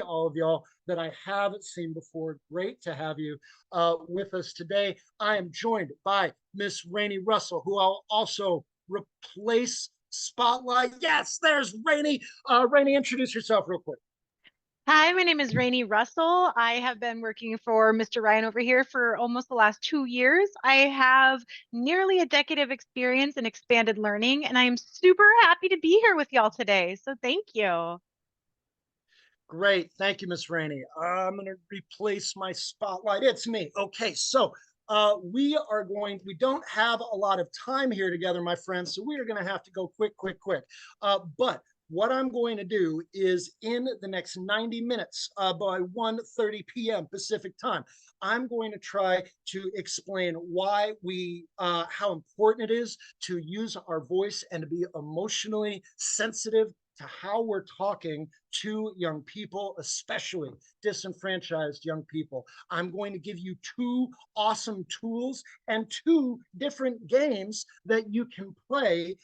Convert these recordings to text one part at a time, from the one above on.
all of y'all that I haven't seen before. Great to have you with us today. I am joined by Miss Rainey Russell, who I'll also replace Spotlight. Yes, there's Rainey. Rainey, introduce yourself real quick. Hi, my name is Rainey Russell. I have been working for Mr. Ryan over here for almost the last 2 years. I have nearly a decade of experience in expanded learning, and I am super happy to be here with y'all today. So thank you. Great. Thank you, Miss Rainey. I'm going to replace my spotlight. It's me. Okay, so we don't have a lot of time here together, my friends, so we are going to have to go quick, quick, quick. But what I'm going to do is in the next 90 minutes by 1:30 p.m. Pacific time, I'm going to try to explain how important it is to use our voice and to be emotionally sensitive to how we're talking to young people, especially disenfranchised young people. I'm going to give you two awesome tools and two different games that you can play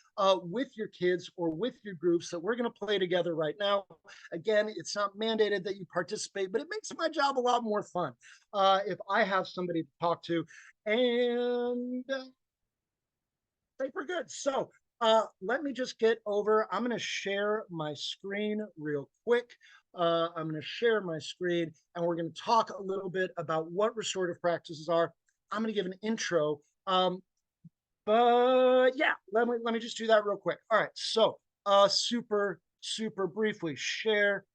with your kids or with your groups that we're going to play together right now. Again, it's not mandated that you participate, but it makes my job a lot more fun if I have somebody to talk to. And we're good. So let me just get over. I'm going to share my screen real quick. I'm going to share my screen and we're going to talk a little bit about what restorative practices are. I'm going to give an intro. But yeah, let me just do that real quick. All right. So super briefly, share,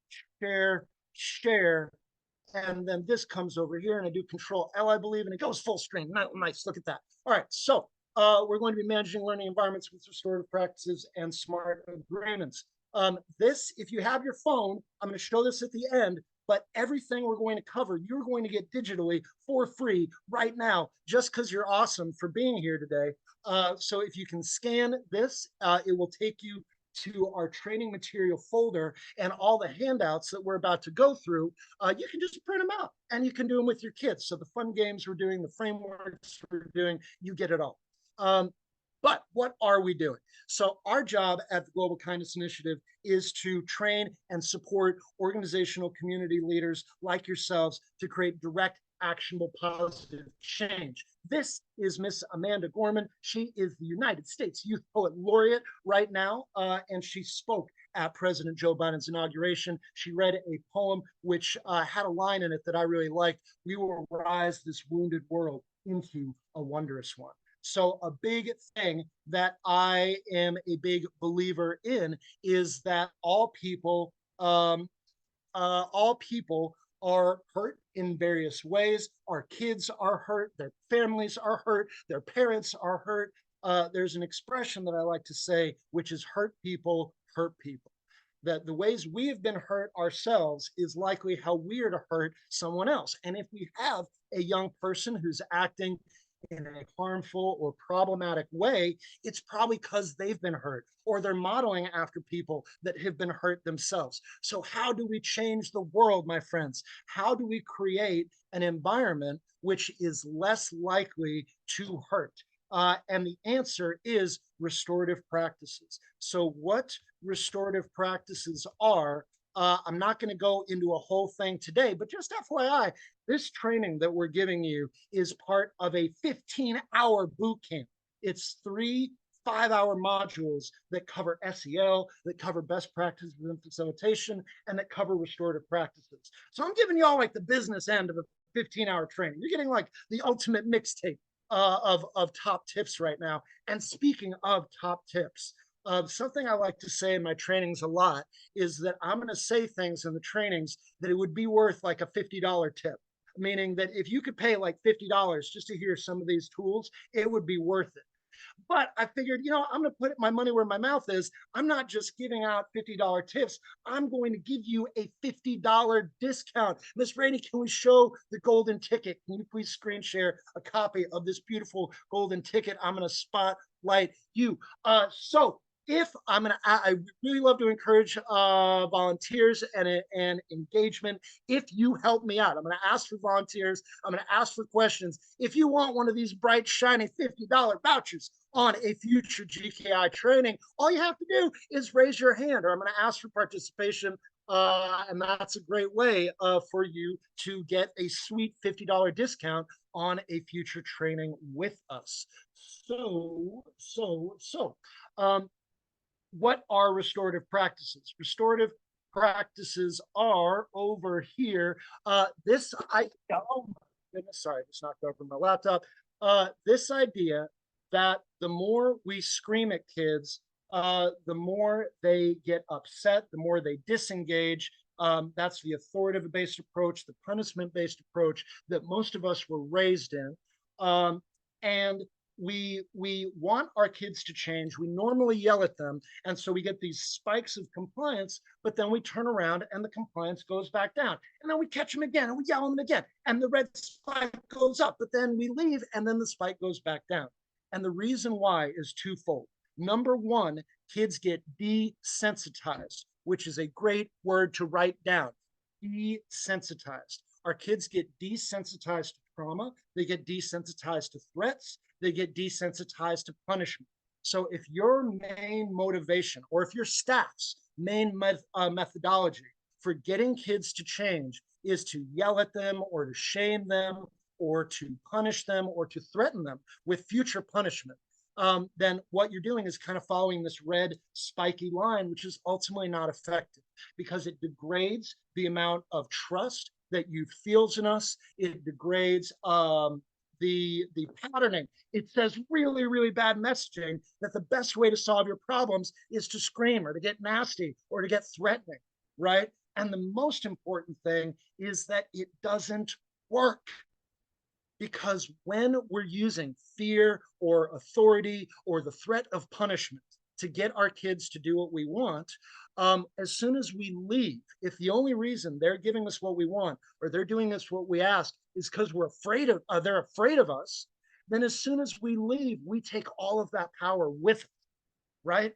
share, share. And then this comes over here and I do Control L, I believe, and it goes full screen. Nice. Look at that. All right. So we're going to be managing learning environments with restorative practices and SMARTE agreements. If you have your phone, I'm going to show this at the end, but everything we're going to cover, you're going to get digitally for free right now, just because you're awesome for being here today. So if you can scan this, it will take you to our training material folder, and all the handouts that we're about to go through, you can just print them out and you can do them with your kids. So the fun games we're doing, the frameworks we're doing, you get it all. But what are we doing? So our job at the Global Kindness Initiative is to train and support organizational community leaders like yourselves to create direct, actionable, positive change. This is Miss Amanda Gorman. She is the United States Youth Poet Laureate right now, and she spoke at President Joe Biden's inauguration. She read a poem which had a line in it that I really liked. We will rise this wounded world into a wondrous one. So a big thing that I am a big believer in is that all people are hurt in various ways. Our kids are hurt, their families are hurt, their parents are hurt. There's an expression that I like to say, which is hurt people hurt people. That the ways we have been hurt ourselves is likely how we are to hurt someone else. And if we have a young person who's acting in a harmful or problematic way, it's probably because they've been hurt or they're modeling after people that have been hurt themselves. So how do we change the world, my friends? How do we create an environment which is less likely to hurt? And the answer is restorative practices. So what restorative practices are, I'm not going to go into a whole thing today, but just FYI, this training that we're giving you is part of a 15-hour boot camp. It's 3 5-hour modules that cover SEL, that cover best practices within facilitation, and that cover restorative practices. So I'm giving you all like the business end of a 15-hour training. You're getting like the ultimate mixtape of top tips right now. And speaking of top tips, something I like to say in my trainings a lot is that I'm going to say things in the trainings that it would be worth like a $50 tip. Meaning that if you could pay like $50 just to hear some of these tools, it would be worth it. But I figured, I'm going to put my money where my mouth is. I'm not just giving out $50 tips. I'm going to give you a $50 discount. Miss Rainey, can we show the golden ticket? Can you please screen share a copy of this beautiful golden ticket? I'm going to spotlight you. So if I really love to encourage volunteers and engagement. If you help me out, I'm going to ask for volunteers. I'm going to ask for questions. If you want one of these bright, shiny $50 vouchers on a future GKI training, all you have to do is raise your hand, or I'm going to ask for participation And that's a great way for you to get a sweet $50 discount on a future training with us. So, what are restorative practices? Restorative practices are over here. Oh my goodness, sorry, I just knocked over my laptop. This idea that the more we scream at kids, the more they get upset, the more they disengage. That's the authoritative based approach, the punishment based approach that most of us were raised in. And we want our kids to change. We normally yell at them, and so we get these spikes of compliance, but then we turn around and the compliance goes back down. And then we catch them again and we yell at them again. And the red spike goes up, but then we leave and then the spike goes back down. And the reason why is twofold. Number one, kids get desensitized, which is a great word to write down. Desensitized. Our kids get desensitized to trauma. They get desensitized to threats. They get desensitized to punishment. So if your main motivation, or if your staff's main methodology for getting kids to change is to yell at them or to shame them or to punish them or to threaten them with future punishment, then what you're doing is kind of following this red spiky line, which is ultimately not effective because it degrades the amount of trust that youth feels in us. It degrades the patterning. It says really, really bad messaging that the best way to solve your problems is to scream or to get nasty or to get threatening, right? And the most important thing is that it doesn't work. Because when we're using fear or authority or the threat of punishment to get our kids to do what we want, as soon as we leave, if the only reason they're giving us what we want or they're doing us what we ask is because they're afraid of us, then as soon as we leave, we take all of that power with us, right?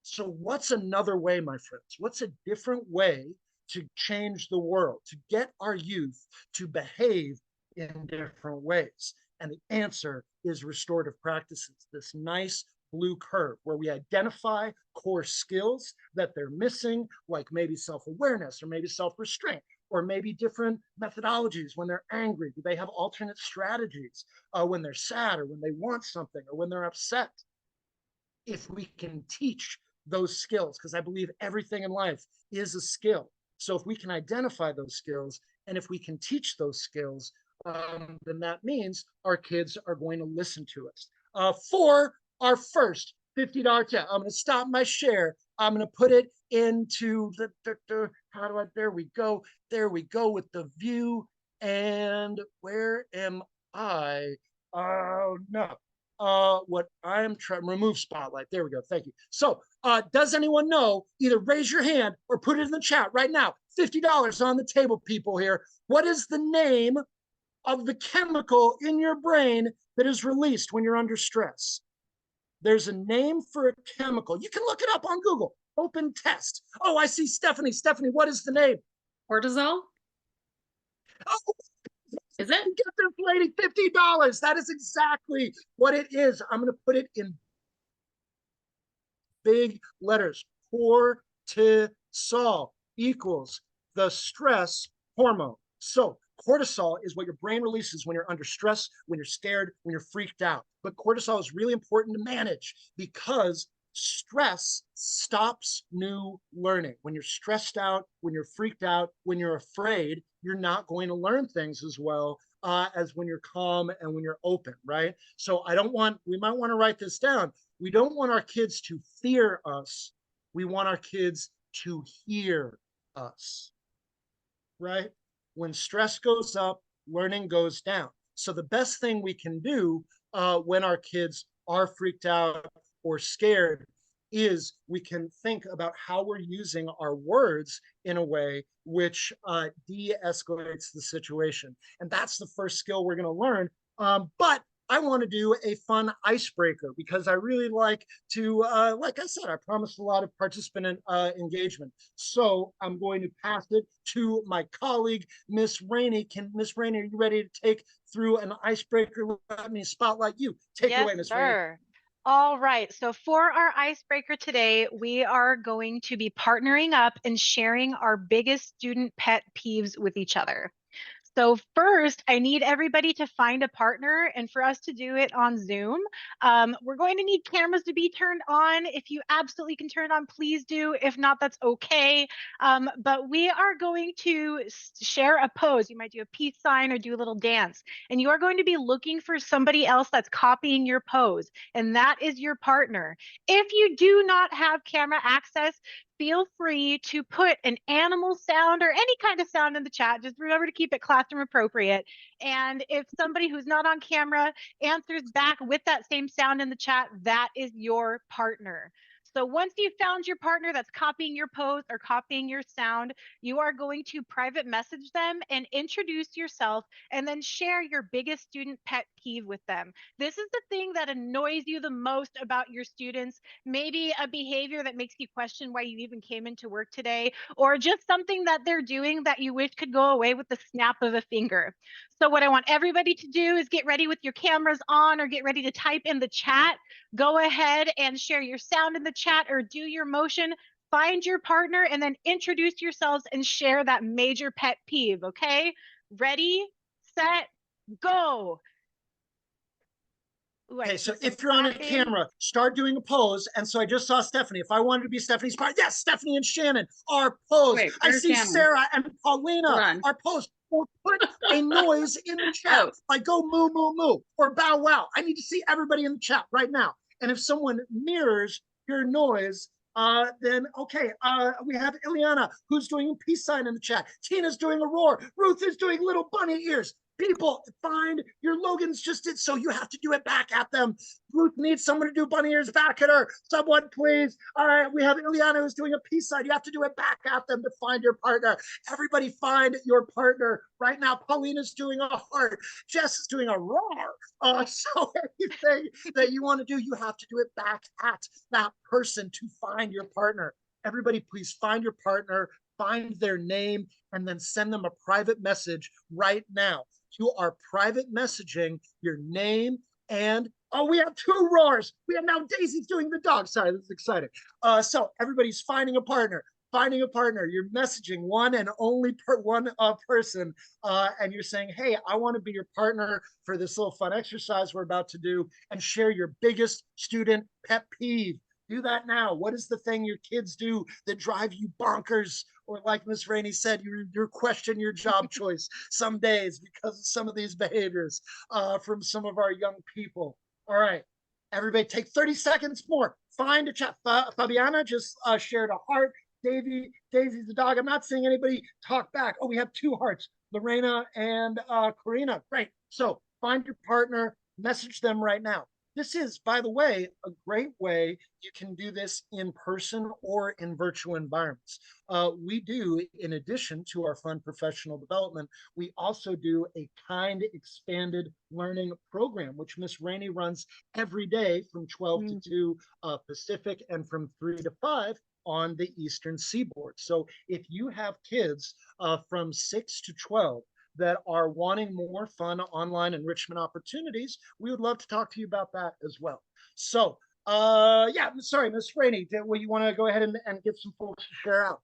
So what's another way, my friends? What's a different way to change the world, to get our youth to behave in different ways? And the answer is restorative practices, this nice blue curve where we identify core skills that they're missing, like maybe self-awareness or maybe self-restraint, or maybe different methodologies when they're angry. Do they have alternate strategies when they're sad or when they want something or when they're upset? If we can teach those skills, because I believe everything in life is a skill. So if we can identify those skills and if we can teach those skills, then that means our kids are going to listen to us. For our first $50 tip, I'm going to stop my share. I'm going to put it into how do I, there we go. There we go with the view. And where am I? Oh, no. What I'm trying, remove spotlight. There we go. Thank you. So, does anyone know? Either raise your hand or put it in the chat right now. $50 on the table, people here. What is the name of the chemical in your brain that is released when you're under stress? There's a name for a chemical. You can look it up on Google. Open test. Oh, I see Stephanie. Stephanie, what is the name? Cortisol? Oh, is it? Get this lady $50. That is exactly what it is. I'm going to put it in big letters. Cortisol equals the stress hormone. So cortisol is what your brain releases when you're under stress, when you're scared, when you're freaked out. But cortisol is really important to manage because stress stops new learning. When you're stressed out, when you're freaked out, when you're afraid, you're not going to learn things as well as when you're calm and when you're open, right? So we might want to write this down. We don't want our kids to fear us. We want our kids to hear us, right? When stress goes up, learning goes down. So the best thing we can do when our kids are freaked out or scared is we can think about how we're using our words in a way which de-escalates the situation. And that's the first skill we're going to learn. But I want to do a fun icebreaker because I really like to, like I said, I promised a lot of participant engagement. So I'm going to pass it to my colleague, Miss Rainey. Miss Rainey, are you ready to take through an icebreaker? Let me spotlight you. Take it away, Miss Rainey. All right. So for our icebreaker today, we are going to be partnering up and sharing our biggest student pet peeves with each other. So first, I need everybody to find a partner, and for us to do it on Zoom, we're going to need cameras to be turned on. If you absolutely can turn it on, please do. If not, that's okay. But we are going to share a pose. You might do a peace sign or do a little dance, and you are going to be looking for somebody else that's copying your pose, and that is your partner. If you do not have camera access, feel free to put an animal sound or any kind of sound in the chat. Just remember to keep it classroom appropriate. And if somebody who's not on camera answers back with that same sound in the chat, that is your partner. So once you've found your partner that's copying your pose or copying your sound, you are going to private message them and introduce yourself and then share your biggest student pet peeve with them. This is the thing that annoys you the most about your students, maybe a behavior that makes you question why you even came into work today, or just something that they're doing that you wish could go away with the snap of a finger. So what I want everybody to do is get ready with your cameras on or get ready to type in the chat. Go ahead and share your sound in the chat or do your motion. Find your partner and then introduce yourselves and share that major pet peeve, okay? Ready, set, go. Ooh, Okay, so if you're on a camera, start doing a pose. And so I just saw Stephanie. If I wanted to be Stephanie's partner, yes, Stephanie and Shannon, our pose. Wait, I see Shannon? Sarah and Paulina, our pose. Or put a noise in the chat, like go moo, moo, moo, or bow wow. I need to see everybody in the chat right now. And if someone mirrors your noise, then okay, we have Ileana who's doing a peace sign in the chat. Tina's doing a roar. Ruth is doing little bunny ears. People, find your Logan's just did so. You have to do it back at them. Ruth needs someone to do bunny ears back at her. Someone, please. All right, we have Ileana who's doing a peace sign. You have to do it back at them to find your partner. Everybody find your partner right now. Paulina's doing a heart. Jess is doing a roar. So anything that you want to do, you have to do it back at that person to find your partner. Everybody, please find your partner, find their name, and then send them a private message right now. To our private messaging, your name, and we have two roars. We have now Daisy's doing the dog. Sorry, this is exciting. So everybody's finding a partner. Finding a partner, you're messaging one and only one person, and you're saying, hey, I want to be your partner for this little fun exercise we're about to do, and share your biggest student pet peeve. Do that now. What is the thing your kids do that drive you bonkers? Or like Miss Rainey said, you question your job choice some days because of some of these behaviors from some of our young people. All right, everybody take 30 seconds more. Find a chat. Fabiana just shared a heart. Daisy's the dog. I'm not seeing anybody talk back. Oh, we have two hearts, Lorena and Karina. Great. So find your partner, message them right now. This is, by the way, a great way you can do this in person or in virtual environments. We do, in addition to our fun professional development, we also do a kind expanded learning program, which Miss Rainey runs every day from 12 to 2 Pacific and from 3 to 5 on the Eastern Seaboard. So if you have kids from 6 to 12, that are wanting more fun online enrichment opportunities, we would love to talk to you about that as well. So, yeah, sorry, Miss Rainey, will you want to go ahead and get some folks to share out?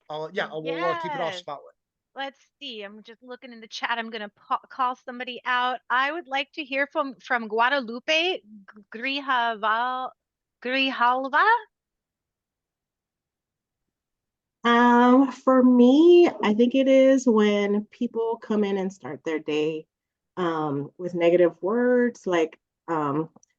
We'll keep it off spotlight. Let's see. I'm just looking in the chat. I'm going to call somebody out. I would like to hear from Guadalupe Grijalva. For me, I think it is when people come in and start their day with negative words, like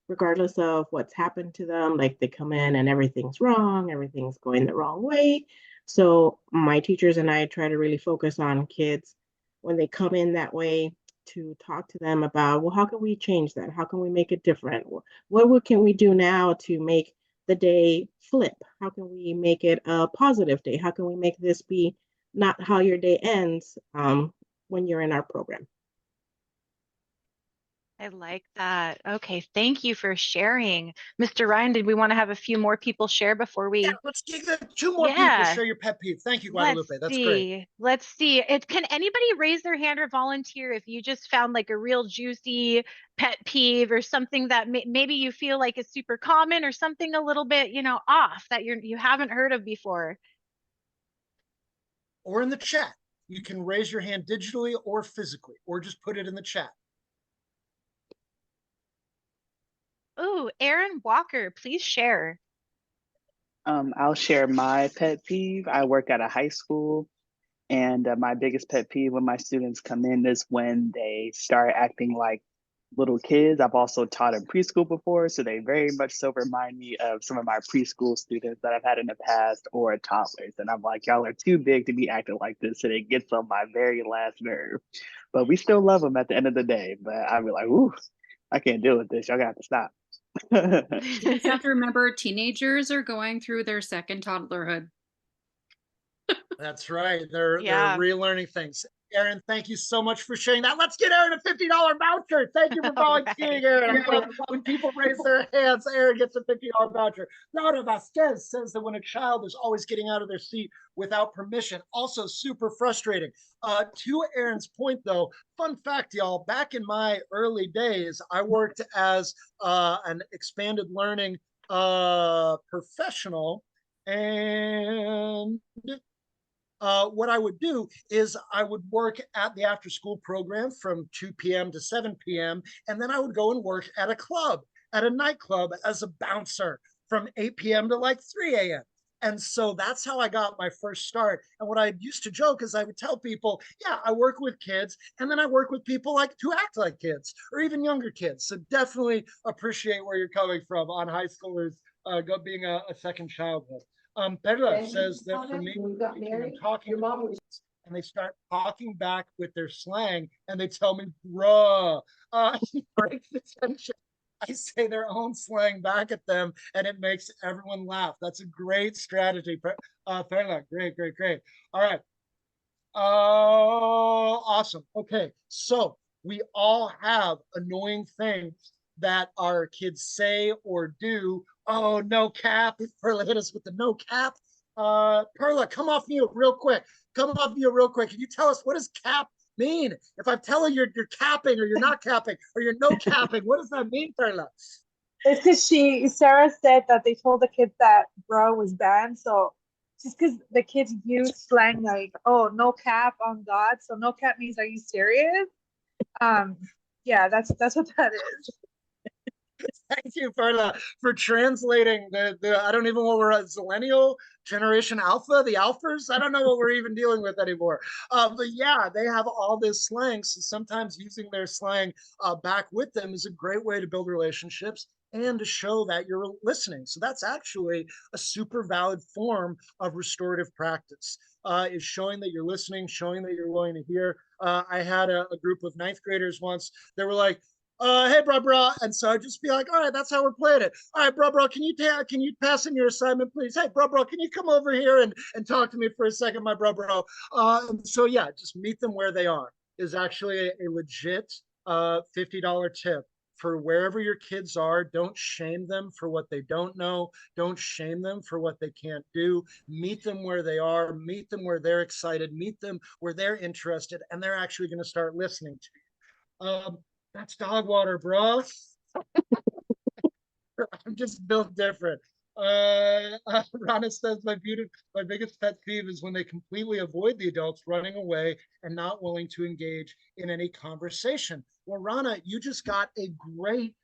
regardless of what's happened to them, like they come in and everything's wrong, everything's going the wrong way. So my teachers and I try to really focus on kids when they come in that way, to talk to them about, well, how can we change that? How can we make it different? What can we do now to make the day flip? How can we make it a positive day? How can we make this be not how your day ends when you're in our program? I like that. Okay, thank you for sharing. Mr. Ryan, did we want to have a few more people share before Yeah, we? let's get two more people Yeah, share your pet peeve. Thank you, let's Guadalupe. That's great. see. Let's see. Can anybody raise their hand or volunteer if you just found like a real juicy pet peeve or something that maybe you feel like is super common or something a little bit, off that you haven't heard of before? Or in the chat. You can raise your hand digitally or physically, or just put it in the chat. Ooh, Aaron Walker, please share. I'll share my pet peeve. I work at a high school, and my biggest pet peeve when my students come in is when they start acting like little kids. I've also taught in preschool before, so they very much so remind me of some of my preschool students that I've had in the past or toddlers. And I'm like, y'all are too big to be acting like this, and it gets on my very last nerve. But we still love them at the end of the day. But I'll be like, ooh, I can't deal with this. Y'all got to stop. You just have to remember teenagers are going through their second toddlerhood. That's right. They're Yeah. relearning things. Aaron, thank you so much for sharing that. Let's get Aaron a $50 voucher. Thank you for volunteering, Aaron. When people raise their hands, Aaron gets a $50 voucher. Laura Vasquez says that when a child is always getting out of their seat without permission, also super frustrating. To Aaron's point, though, fun fact, y'all, back in my early days, I worked as an expanded learning professional, and what I would do is I would work at the after school program from 2 p.m. to 7 p.m. And then I would go and work at a club, at a nightclub as a bouncer from 8 p.m. to like 3 a.m. And so that's how I got my first start. And what I used to joke is I would tell people, yeah, I work with kids, and then I work with people like who act like kids or even younger kids. So definitely appreciate where you're coming from on high schoolers being a second childhood. Perla says that for me, when I'm talking about kids and they start talking back with their slang and they tell me, bruh, it breaks the tension. I say their own slang back at them and it makes everyone laugh. That's a great strategy. Perla, great, great, great. All right. Oh, awesome. Okay. So we all have annoying things that our kids say or do. Oh, no cap. Perla hit us with the no cap. Perla, come off mute real quick. Come off mute real quick. Can you tell us what does cap mean? If I tell you you're capping or you're not capping or you're no capping, what does that mean, Perla? It's because Sarah said that they told the kids that bro was banned. So just because the kids use slang like, oh, no cap on God. So no cap means, are you serious? Yeah, that's what that is. Thank you, Perla, for translating the I don't even know what we're at, Zillennial Generation Alpha, the Alphas. I don't know what we're even dealing with anymore. But yeah, they have all this slang. So sometimes using their slang back with them is a great way to build relationships and to show that you're listening. So that's actually a super valid form of restorative practice. Is showing that you're listening, showing that you're willing to hear. I had a group of ninth graders once. They were like, hey, bro. And so I'd just be like, all right, that's how we're playing it. All right, bro, can you pass in your assignment, please? Hey, bro, can you come over here and talk to me for a second, my bro? And so, yeah, just meet them where they are is actually a legit $50 tip for wherever your kids are. Don't shame them for what they don't know. Don't shame them for what they can't do. Meet them where they are. Meet them where they're excited. Meet them where they're interested, and they're actually going to start listening to you. That's dog water, bro. I'm just built different. Rana says my biggest pet peeve is when they completely avoid the adults, running away and not willing to engage in any conversation. Well, Rana, you just got a great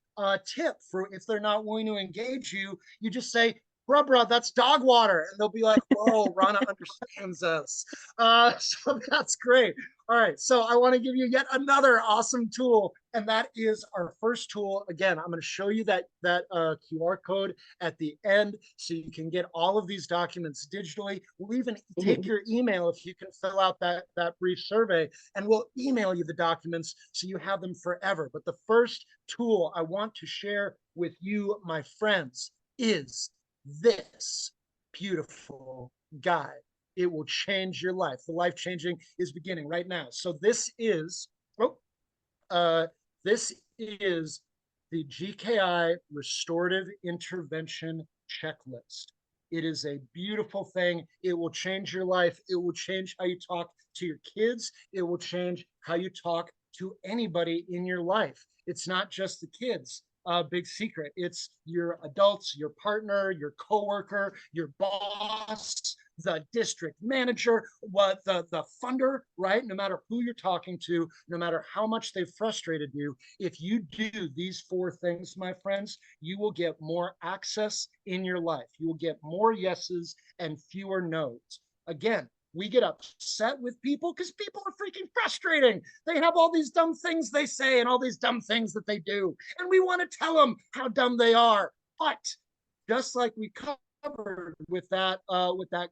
tip for if they're not willing to engage you. You just say, bruh, that's dog water. And they'll be like, whoa, Rana understands us. So that's great. All right, so I want to give you yet another awesome tool, and that is our first tool. Again, I'm going to show you that QR code at the end so you can get all of these documents digitally. We'll even take your email if you can fill out that brief survey, and we'll email you the documents so you have them forever. But the first tool I want to share with you, my friends, is this beautiful guide. It will change your life. The life changing is beginning right now. So this is is the GKI Restorative Intervention Checklist. It is a beautiful thing. It will change your life. It will change how you talk to your kids. It will change how you talk to anybody in your life. It's not just the kids. Big secret. It's your adults, your partner, your coworker, your boss, the district manager, what the funder, right? No matter who you're talking to, no matter how much they've frustrated you, if you do these 4 things, my friends, you will get more access in your life. You will get more yeses and fewer nos. Again, we get upset with people because people are freaking frustrating. They have all these dumb things they say and all these dumb things that they do. And we want to tell them how dumb they are. But just like we covered with that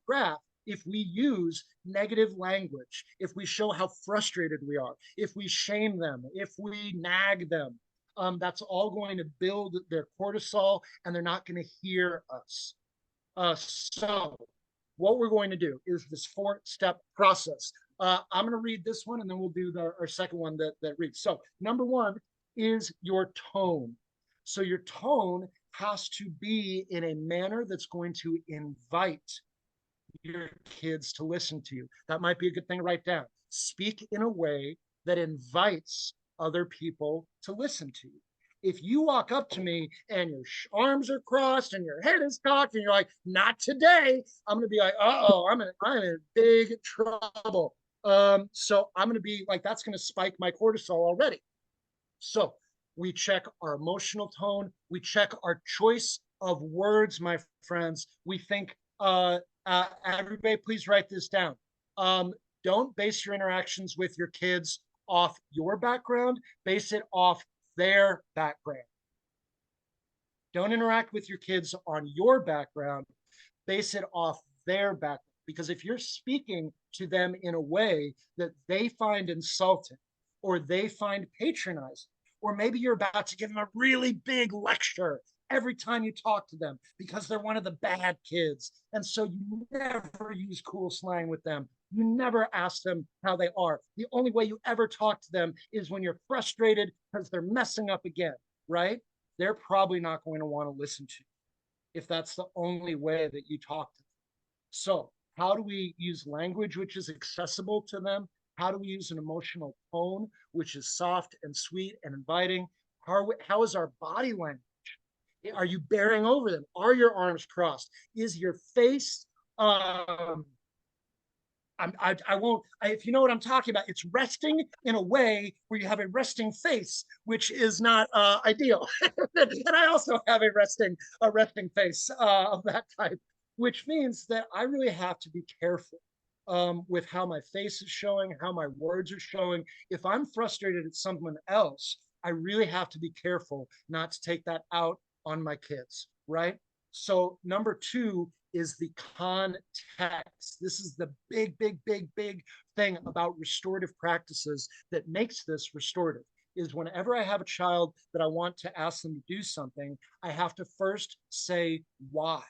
graph, if we use negative language, if we show how frustrated we are, if we shame them, if we nag them, that's all going to build their cortisol and they're not going to hear us. So what we're going to do is this 4-step process. I'm going to read this one and then we'll do our second one that reads. So number 1 is your tone. So your tone has to be in a manner that's going to invite your kids to listen to you. That might be a good thing to write down. Speak in a way that invites other people to listen to you. If you walk up to me and your arms are crossed and your head is cocked and you're like, not today, I'm going to be like, uh-oh, I'm in big trouble. So I'm going to be like, that's going to spike my cortisol already. So we check our emotional tone. We check our choice of words, my friends. We think, everybody, please write this down. Don't base your interactions with your kids off your background. Base it off their background. Don't interact with your kids on your background. Base it off their background. Because if you're speaking to them in a way that they find insulting or they find patronizing, or maybe you're about to give them a really big lecture every time you talk to them because they're one of the bad kids. And so you never use cool slang with them. You never ask them how they are. The only way you ever talk to them is when you're frustrated because they're messing up again, right? They're probably not going to want to listen to you if that's the only way that you talk to them. So how do we use language which is accessible to them? How do we use an emotional tone which is soft and sweet and inviting? How is our body language? Are you bearing over them? Are your arms crossed? Is your face if you know what I'm talking about, it's resting in a way where you have a resting face, which is not ideal. And I also have a resting face of that type, which means that I really have to be careful with how my face is showing, how my words are showing. If I'm frustrated at someone else, I really have to be careful not to take that out on my kids, right? So number 2 is the context. This is the big thing about restorative practices that makes this restorative, is whenever I have a child that I want to ask them to do something, I have to first say why.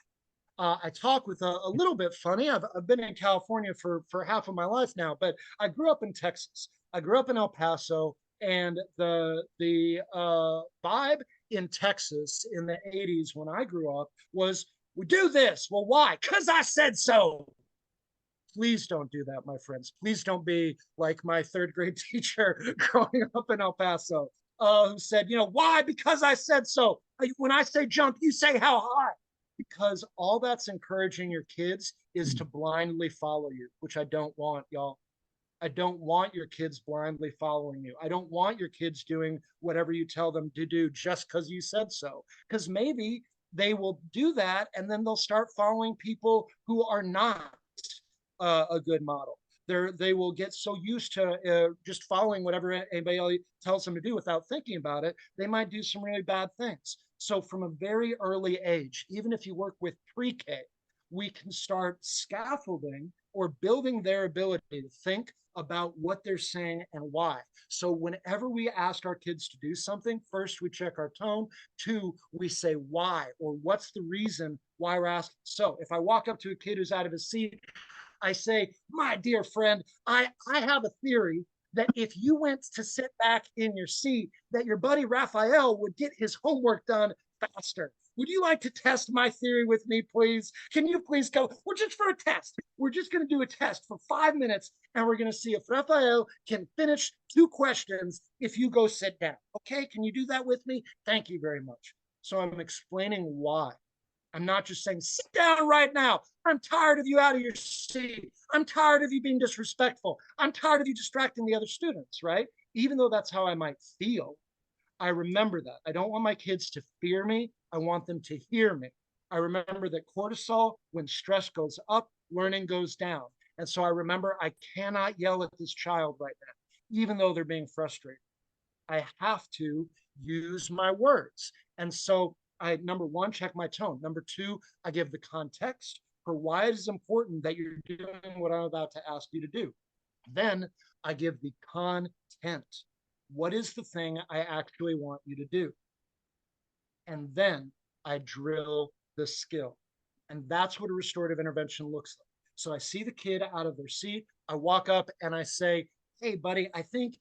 I talk with a little bit funny. I've been in California for half of my life now, but I grew up in Texas. I grew up in El Paso, and the vibe in Texas in the 80s when I grew up was, we do this. Well, why? Because I said so. Please don't do that, my friends. Please don't be like my 3rd grade teacher growing up in El Paso, who said, why? Because I said so. When I say jump, you say how high. Because all that's encouraging your kids is to blindly follow you, which I don't want, y'all. I don't want your kids blindly following you. I don't want your kids doing whatever you tell them to do just because you said so. Because maybe they will do that and then they'll start following people who are not a good model. They will get so used to just following whatever anybody tells them to do without thinking about it. They might do some really bad things. So from a very early age, even if you work with pre-K, we can start scaffolding or building their ability to think about what they're saying and why. So whenever we ask our kids to do something, first we check our tone. 2, we say why, or what's the reason why we're asking. So if I walk up to a kid who's out of his seat, I say, my dear friend, I have a theory that if you went to sit back in your seat, that your buddy Raphael would get his homework done faster. Would you like to test my theory with me, please? Can you please go? We're just for a test. We're just going to do a test for 5 minutes, and we're going to see if Raphael can finish 2 questions if you go sit down. Okay, can you do that with me? Thank you very much. So I'm explaining why. I'm not just saying, sit down right now. I'm tired of you out of your seat. I'm tired of you being disrespectful. I'm tired of you distracting the other students, right? Even though that's how I might feel, I remember that. I don't want my kids to fear me. I want them to hear me. I remember that cortisol, when stress goes up, learning goes down. And so I remember I cannot yell at this child right now, even though they're being frustrated. I have to use my words. And so I, number one, check my tone. Number two, I give the context for why it is important that you're doing what I'm about to ask you to do. Then I give the content. What is the thing I actually want you to do? And then I drill the skill. And that's what a restorative intervention looks like. So I see the kid out of their seat. I walk up and I say, hey, buddy, I think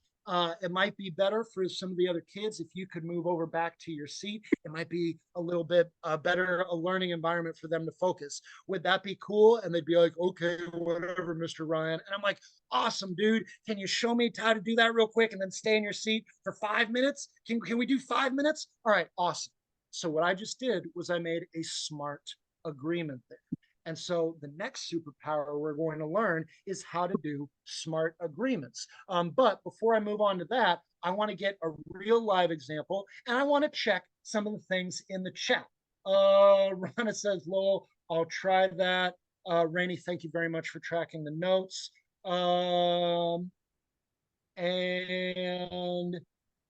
it might be better for some of the other kids if you could move over back to your seat. It might be a little bit better a learning environment for them to focus. Would that be cool? And they'd be like, okay, whatever, Mr. Ryan. And I'm like, awesome, dude. Can you show me how to do that real quick and then stay in your seat for 5 minutes? Can we do 5 minutes? All right, awesome. So what I just did was I made a SMARTE agreement there. And so the next superpower we're going to learn is how to do SMARTE agreements. But before I move on to that, I want to get a real live example, and I want to check some of the things in the chat. Rana says, lol, I'll try that. Rainey, thank you very much for tracking the notes. And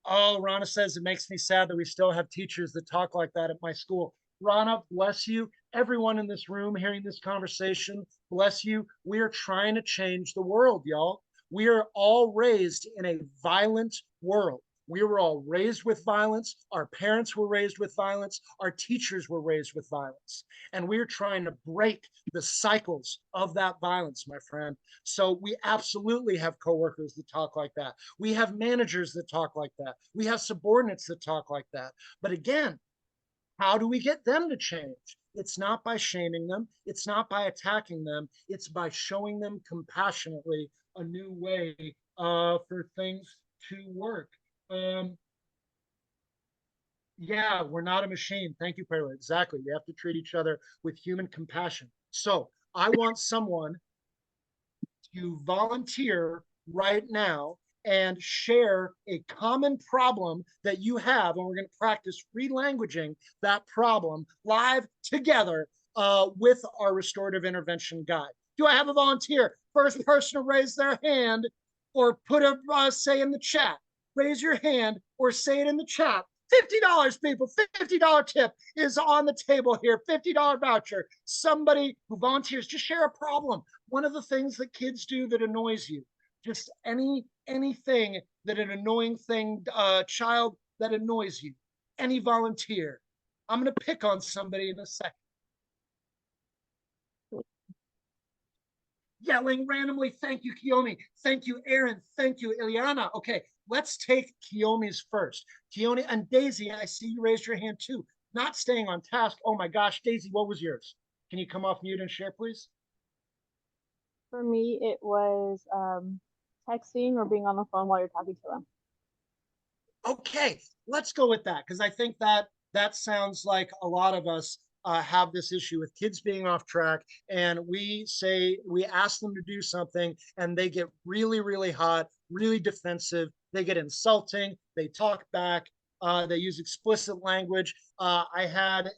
oh, Rana says, it makes me sad that we still have teachers that talk like that at my school. Rana, bless you. Everyone in this room hearing this conversation, bless you. We are trying to change the world, y'all. We are all raised in a violent world. We were all raised with violence. Our parents were raised with violence. Our teachers were raised with violence. And we're trying to break the cycles of that violence, my friend. So we absolutely have coworkers that talk like that. We have managers that talk like that. We have subordinates that talk like that. But again, how do we get them to change? It's not by shaming them. It's not by attacking them. It's by showing them compassionately a new way for things to work. Yeah, we're not a machine. Thank you, Perla. Exactly. We have to treat each other with human compassion. So I want someone to volunteer right now and share a common problem that you have. And we're going to practice relanguaging that problem live together with our restorative intervention guide. Do I have a volunteer? First person to raise their hand or put a say in the chat. Raise your hand or say it in the chat. $50, people, $50 tip is on the table here, $50 voucher. Somebody who volunteers, just share a problem. One of the things that kids do that annoys you, just anything that an annoying thing, child that annoys you, any volunteer. I'm gonna pick on somebody in a second. Yelling randomly, thank you, Kiyomi. Thank you, Aaron. Thank you, Ileana. Okay, let's take Kiyomi's first. Kiyomi and Daisy, I see you raised your hand too. Not staying on task. Oh my gosh, Daisy, what was yours? Can you come off mute and share, please? For me, it was texting or being on the phone while you're talking to them. Okay, let's go with that because I think that sounds like a lot of us have this issue with kids being off track, and we ask them to do something and they get really, really hot, really defensive. They get insulting. They talk back. They use explicit language. I had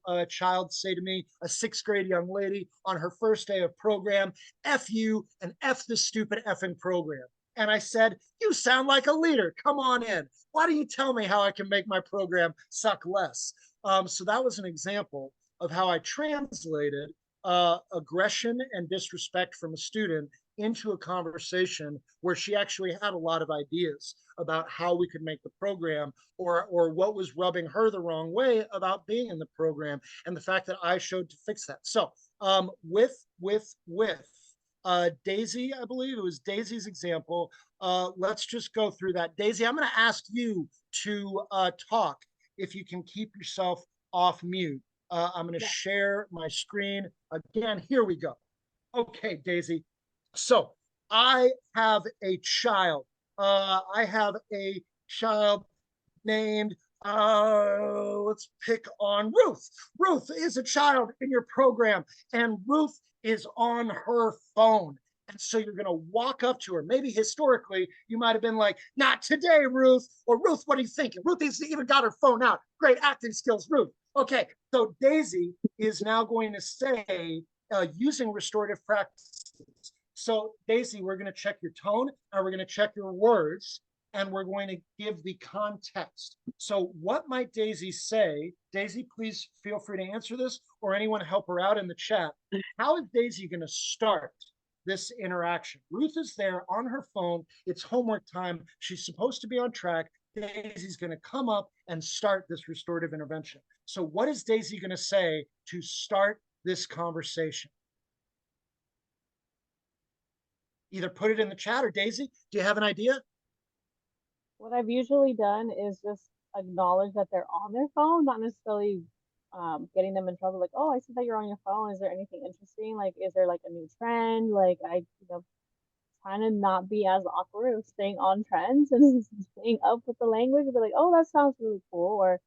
a child say to me, a 6th grade young lady on her first day of program, F you and F this stupid effing program. And I said, you sound like a leader. Come on in. Why don't you tell me how I can make my program suck less? So that was an example of how I translated aggression and disrespect from a student into a conversation where she actually had a lot of ideas about how we could make the program or what was rubbing her the wrong way about being in the program, and the fact that I showed to fix that. So with Daisy, I believe it was Daisy's example, Let's just go through that. Daisy, I'm going to ask you to talk if you can keep yourself off mute. I'm going to Yeah. share my screen again. Here we go. Okay, Daisy. So I have a child. I have a child named, let's pick on Ruth. Ruth is a child in your program, and Ruth is on her phone. And so you're going to walk up to her. Maybe historically, you might have been like, not today, Ruth. Or Ruth, what are you thinking? Ruth has even got her phone out. Great acting skills, Ruth. Okay, so Daisy is now going to say, using restorative practices. So Daisy, we're going to check your tone and we're going to check your words and we're going to give the context. So what might Daisy say? Daisy, please feel free to answer this or anyone help her out in the chat. How is Daisy going to start this interaction? Ruth is there on her phone. It's homework time. She's supposed to be on track. Daisy's going to come up and start this restorative intervention. So what is Daisy going to say to start this conversation? Either put it in the chat or Daisy, do you have an idea? What I've usually done is just acknowledge that they're on their phone, not necessarily getting them in trouble. Like, oh, I see that you're on your phone. Is there anything interesting? Like, is there like a new trend? Like, trying to not be as awkward of staying on trends and staying up with the language. But like, oh, that sounds really cool. Or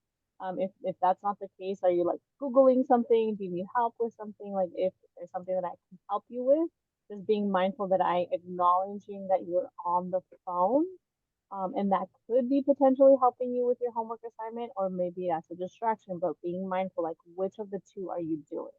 if that's not the case, are you like Googling something? Do you need help with something? Like, if there's something that I can help you with, just being mindful that I acknowledging that you're on the phone. And that could be potentially helping you with your homework assignment, or maybe that's a distraction, but being mindful, like, which of the two are you doing?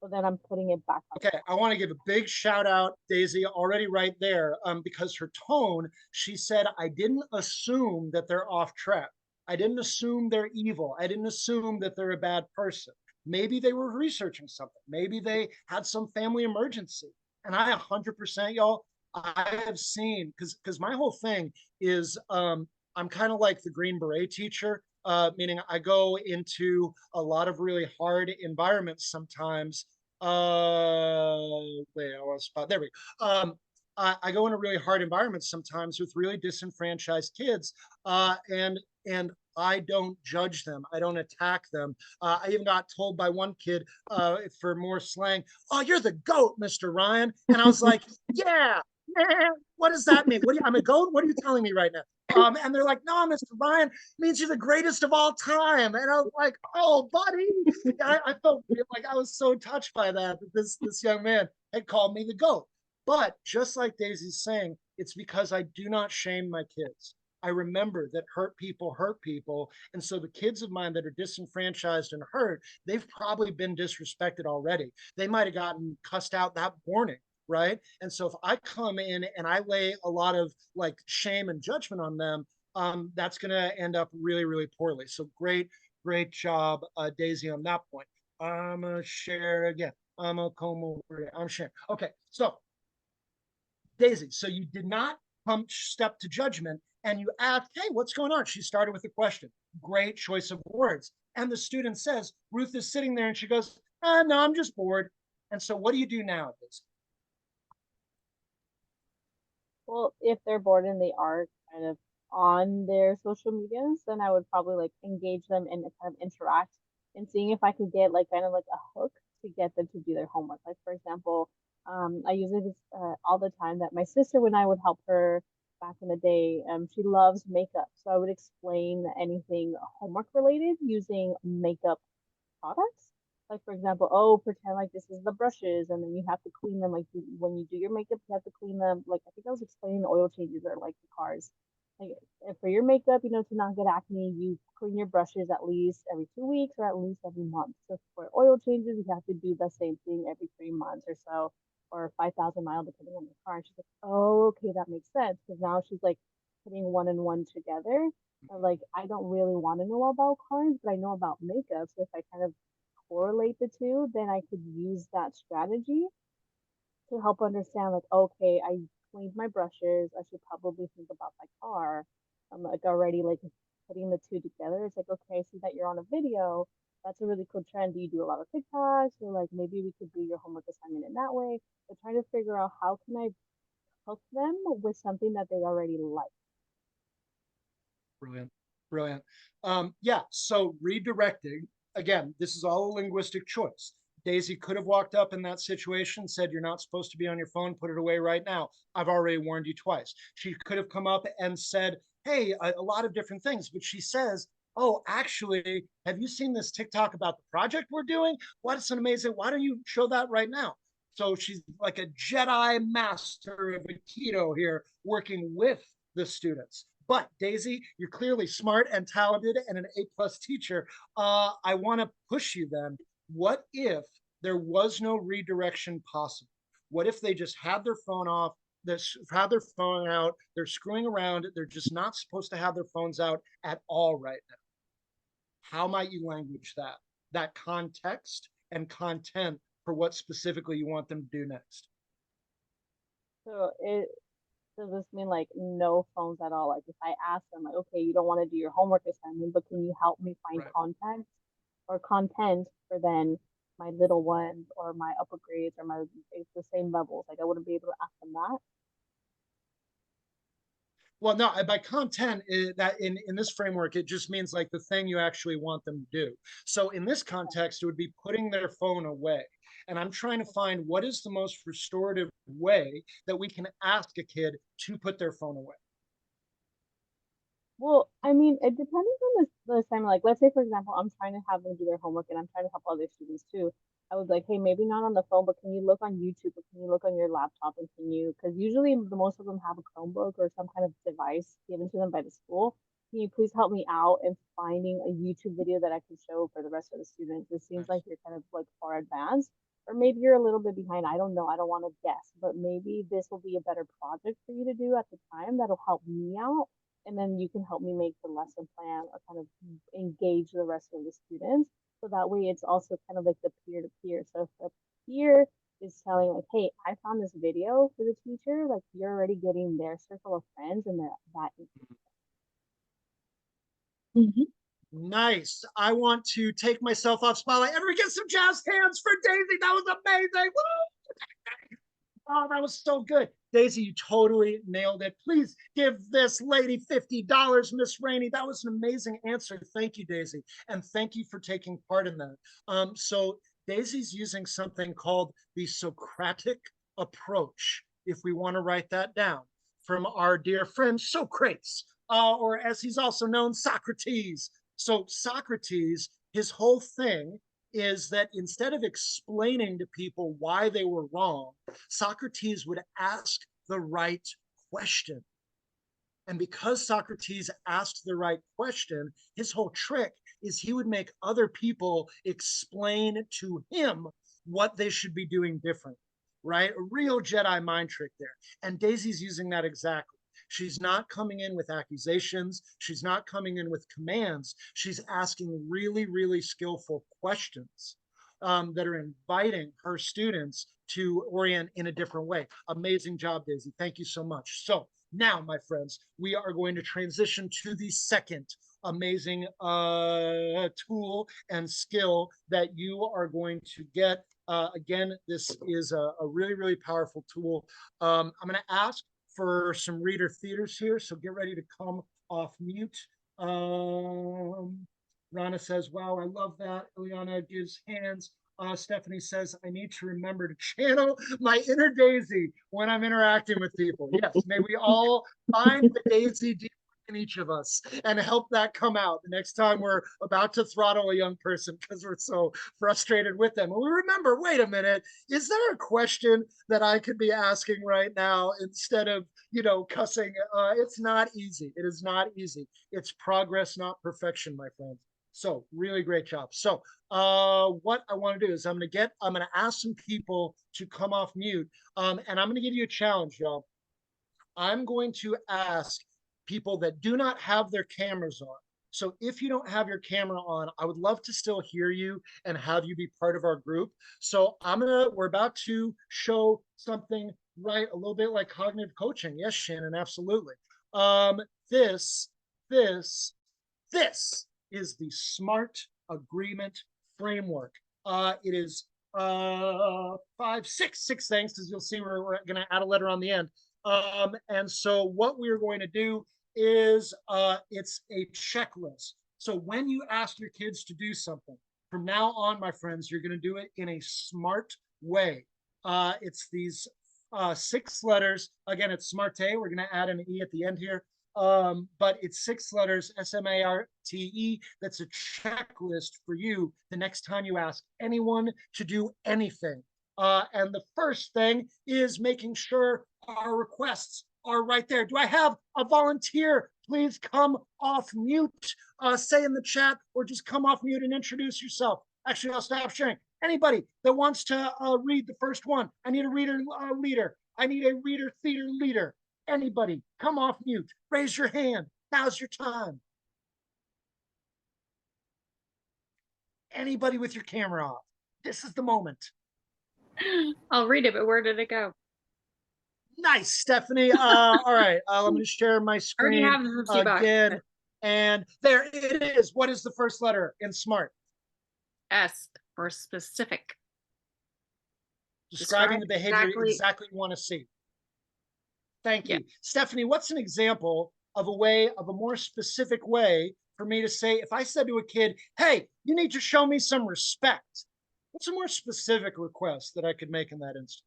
So then I'm putting it back on. Okay, I want to give a big shout out, Daisy, already right there, because her tone, she said, I didn't assume that they're off track. I didn't assume they're evil. I didn't assume that they're a bad person. Maybe they were researching something. Maybe they had some family emergency. And I 100%, y'all, I have seen, because my whole thing is I'm kind of like the Green Beret teacher, meaning I go into a lot of really hard environments sometimes. Wait, I was spot. There we go. I go into really hard environments sometimes with really disenfranchised kids, and I don't judge them. I don't attack them. I even got told by one kid, for more slang, "Oh, you're the goat, Mr. Ryan," and I was like, "Yeah, what does that mean? I'm a goat? What are you telling me right now?" And they're like, "No, Mr. Ryan, it means you're the greatest of all time." And I was like, "Oh, buddy." I felt like I was so touched by that this young man had called me the GOAT. But just like Daisy's saying, it's because I do not shame my kids. I remember that hurt people hurt people. And so the kids of mine that are disenfranchised and hurt, they've probably been disrespected already. They might have gotten cussed out that morning, right? And so if I come in and I lay a lot of like shame and judgment on them, that's going to end up really, really poorly. So great job, Daisy, on that point. I'm going to share again. I'm going to come over here. I'm sharing. Okay, so Daisy, so you did not step to judgment and you asked, hey, what's going on? She started with a question. Great choice of words. And the student says, Ruth is sitting there and she goes, no, I'm just bored. And so what do you do now, Daisy? Well, if they're bored and they are kind of on their social medias, then I would probably like engage them and kind of interact and seeing if I could get like kind of like a hook to get them to do their homework. Like for example, I use it all the time that my sister, when I would help her back in the day, she loves makeup. So I would explain anything homework related using makeup products. Like for example, oh, pretend like this is the brushes, and then you have to clean them. Like when you do your makeup, you have to clean them. Like I think I was explaining the oil changes or like the cars. Like for your makeup, to not get acne, you clean your brushes at least every 2 weeks or at least every month. So for oil changes, you have to do the same thing every 3 months or so, or 5,000 miles depending on the car. And she's like, oh, okay, that makes sense because now she's like putting one and one together. Like I don't really want to know about cars, but I know about makeup. So if I kind of correlate the two, then I could use that strategy to help understand like, okay, I cleaned my brushes. I should probably think about my car. I'm like already like putting the two together. It's like, okay, I see that you're on a video. That's a really cool trend. Do you do a lot of TikToks? Or like maybe we could do your homework assignment in that way. But trying to figure out how can I hook them with something that they already like. Brilliant. Brilliant. Yeah, so redirecting, again, this is all a linguistic choice. Daisy could have walked up in that situation, said, you're not supposed to be on your phone, put it away right now. I've already warned you twice. She could have come up and said, hey, a lot of different things, but she says, oh, actually, have you seen this TikTok about the project we're doing? What's an amazing, why don't you show that right now? So she's like a Jedi master of Aikido here, working with the students. But Daisy, you're clearly smart and talented and an A+ teacher. I want to push you then. What if there was no redirection possible? What if they just had their phone off, had their phone out, they're screwing around, they're just not supposed to have their phones out at all right now? How might you language that? That context and content for what specifically you want them to do next. So it does this mean like no phones at all? Like if I ask them like, okay, you don't want to do your homework assignment, but can you help me find Right. content for then my little ones or my upper grades or my the same levels? Like I wouldn't be able to ask them that. Well, no, by content, that in this framework, it just means like the thing you actually want them to do. So in this context, it would be putting their phone away. And I'm trying to find what is the most restorative way that we can ask a kid to put their phone away. Well, I mean, it depends on the assignment. Like, let's say, for example, I'm trying to have them do their homework and I'm trying to help other students too. I was like, hey, maybe not on the phone, but can you look on YouTube or can you look on your laptop and can you, because usually the most of them have a Chromebook or some kind of device given to them by the school. Can you please help me out in finding a YouTube video that I can show for the rest of the students? It seems like you're kind of like far advanced, or maybe you're a little bit behind. I don't know. I don't want to guess, but maybe this will be a better project for you to do at the time that'll help me out, and then you can help me make the lesson plan or kind of engage the rest of the students. So that way it's also kind of like the peer to peer. So if the peer is telling like, hey, I found this video for the teacher, like you're already getting their circle of friends and they're that. Mhm. Nice. I want to take myself off spotlight. Everybody get some jazz hands for Daisy. That was amazing. Woo! Oh, that was so good. Daisy, you totally nailed it. Please give this lady $50, Miss Rainey. That was an amazing answer. Thank you, Daisy. And thank you for taking part in that. So Daisy's using something called the Socratic approach, if we want to write that down, from our dear friend Socrates, or as he's also known, Socrates. So Socrates, his whole thing is that instead of explaining to people why they were wrong, Socrates would ask the right question. And because Socrates asked the right question, his whole trick is he would make other people explain to him what they should be doing different, right? A real Jedi mind trick there. And Daisy's using that exactly. She's not coming in with accusations. She's not coming in with commands. She's asking really, really skillful questions that are inviting her students to orient in a different way. Amazing job, Daisy. Thank you so much. So now, my friends, we are going to transition to the second amazing tool and skill that you are going to get. Again, this is a really, really powerful tool. I'm going to ask for some reader theaters here, so get ready to come off mute. Rana says, wow, I love that. Ileana gives hands. Stephanie says, I need to remember to channel my inner Daisy when I'm interacting with people. Yes, may we all find the Daisy deep in each of us and help that come out the next time we're about to throttle a young person because we're so frustrated with them. And we remember, wait a minute, is there a question that I could be asking right now instead of, cussing? It's not easy. It is not easy. It's progress, not perfection, my friends. So really great job. So what I want to do is I'm going to ask some people to come off mute. And I'm going to give you a challenge, y'all. I'm going to ask people that do not have their cameras on. So if you don't have your camera on, I would love to still hear you and have you be part of our group. So we're about to show something, right? A little bit like cognitive coaching. Yes, Shannon, absolutely. This is the SMARTE agreement framework. It is six things, because you'll see we're going to add a letter on the end. And so what we're going to do is it's a checklist. So when you ask your kids to do something, from now on, my friends, you're going to do it in a SMART way. It's these 6 letters. Again, it's SMARTE. We're going to add an E at the end here. But it's 6 letters, SMARTE. That's a checklist for you the next time you ask anyone to do anything. And the first thing is making sure our requests are right there. Do I have a volunteer? Please come off mute, say in the chat, or just come off mute and introduce yourself. Actually, I'll stop sharing. Anybody that wants to read the first one. I need a reader leader. I need a reader theater leader. Anybody, come off mute. Raise your hand. Now's your time. Anybody with your camera off. This is the moment. I'll read it, but where did it go? Nice, Stephanie. All right, let me share my I screen already have the 50 again. bucks. And there it is. What is the first letter in SMART? S for specific. Describing the behavior exactly you want to see. Thank you. Yeah. Stephanie, what's an example of a more specific way for me to say, if I said to a kid, hey, you need to show me some respect, what's a more specific request that I could make in that instance?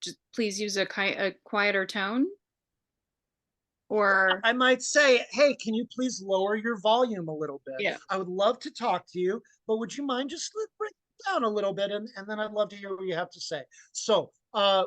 Just please use a quieter tone. Or I might say, hey, can you please lower your volume a little bit? Yeah. I would love to talk to you, but would you mind just bring it down a little bit, and then I'd love to hear what you have to say. So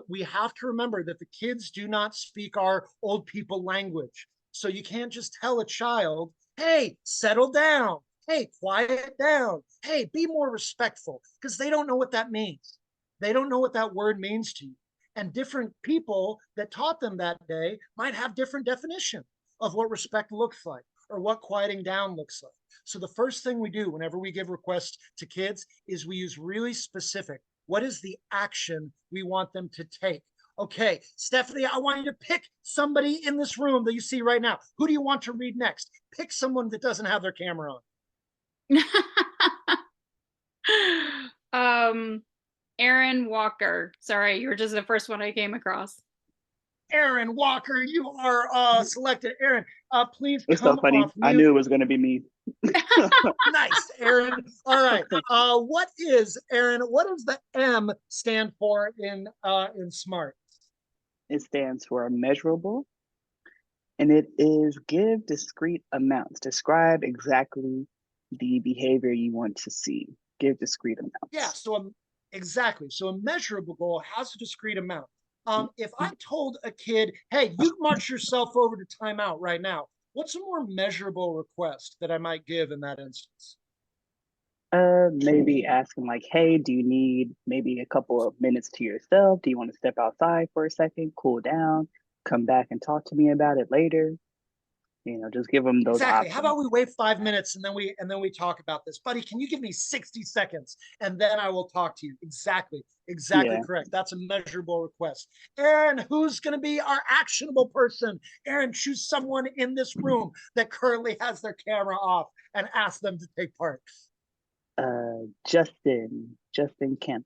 we have to remember that the kids do not speak our old people language. So you can't just tell a child, hey, settle down. Hey, quiet down. Hey, be more respectful, because they don't know what that means. They don't know what that word means to you. And different people that taught them that day might have different definition of what respect looks like or what quieting down looks like. So the first thing we do whenever we give requests to kids is we use really specific. What is the action we want them to take? Okay, Stephanie, I want you to pick somebody in this room that you see right now. Who do you want to read next? Pick someone that doesn't have their camera on. Aaron Walker. Sorry, you were just the first one I came across. Aaron Walker, you are selected. Aaron, please It's come so funny. off mute. I knew it was going to be me. Nice, Aaron. All right. What does the M stand for in SMART? It stands for measurable, and it is give discrete amounts. Describe exactly the behavior you want to see. Give discrete amounts. Yeah. So exactly. So a measurable goal has a discrete amount. If I told a kid, hey, you march yourself over to timeout right now, what's a more measurable request that I might give in that instance? Maybe asking like, hey, do you need maybe a couple of minutes to yourself? Do you want to step outside for a second, cool down, come back and talk to me about it later? You know, just give them those Exactly. options. How about we wait 5 minutes and then we talk about this, buddy? Can you give me 60 seconds and then I will talk to you? Exactly. Yeah. Correct. That's a measurable request. Aaron, who's going to be our actionable person? Aaron, choose someone in this room that currently has their camera off and ask them to take part. Justin Kemp.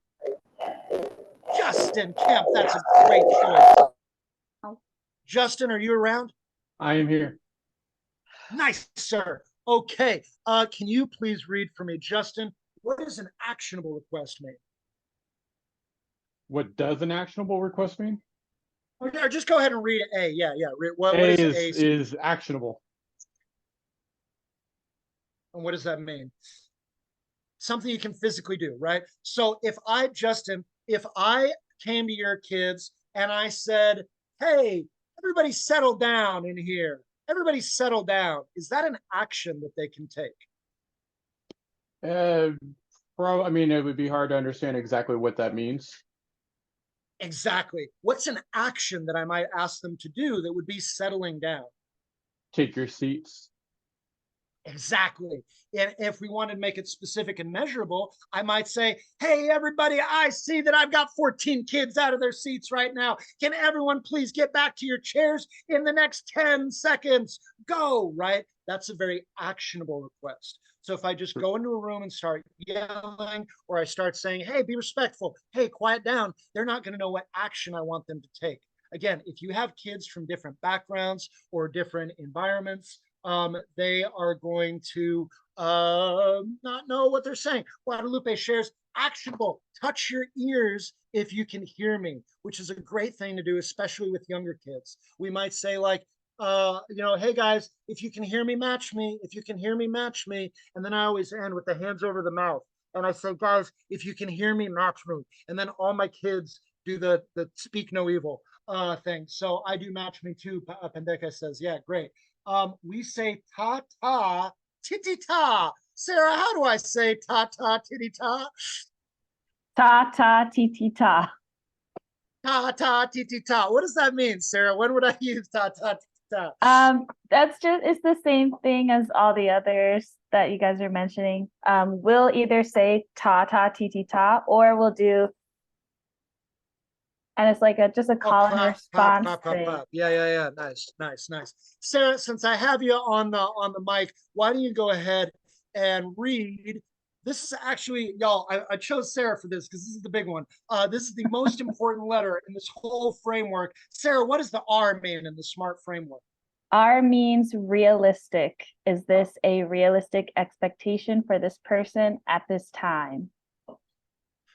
Justin Kemp. That's a great choice. Justin, are you around? I am here. Nice, sir. Okay. Can you please read for me, Justin? What is an actionable request mean? What does an actionable request mean? Or just go ahead and read A. Yeah. What A is A? is actionable. And what does that mean? Something you can physically do, right? So if I came to your kids and I said, hey, everybody settle down in here. Everybody settle down. Is that an action that they can take? I mean, it would be hard to understand exactly what that means. Exactly. What's an action that I might ask them to do that would be settling down? Take your seats. Exactly. And if we wanted to make it specific and measurable, I might say, hey, everybody, I see that I've got 14 kids out of their seats right now. Can everyone please get back to your chairs in the next 10 seconds? Go, right? That's a very actionable request. So if I just go into a room and start yelling, or I start saying, hey, be respectful, hey, quiet down, they're not going to know what action I want them to take. Again, if you have kids from different backgrounds or different environments, they are going to not know what they're saying. Guadalupe shares actionable, touch your ears if you can hear me, which is a great thing to do, especially with younger kids. We might say like, hey guys, if you can hear me, match me. If you can hear me, match me. And then I always end with the hands over the mouth. And I say, guys, if you can hear me, match me. And then all my kids do the speak no evil thing. So I do match me too. Pendeka says, yeah, great. We say ta ta titty ta. Sarah, how do I say ta ta titty ta? Ta ta ti ti ta. Ta ta titty ta. What does that mean, Sarah? When would I use ta ta titty ta? It's the same thing as all the others that you guys are mentioning. We'll either say ta ta ti ti ta, or we'll do, and it's like just a call and response thing. Yeah. Nice. Sarah, since I have you on the mic, why don't you go ahead and read? This is actually, y'all, I chose Sarah for this because this is the big one. This is the most important letter in this whole framework. Sarah, what does the R mean in the SMART framework? R means realistic. Is this a realistic expectation for this person at this time?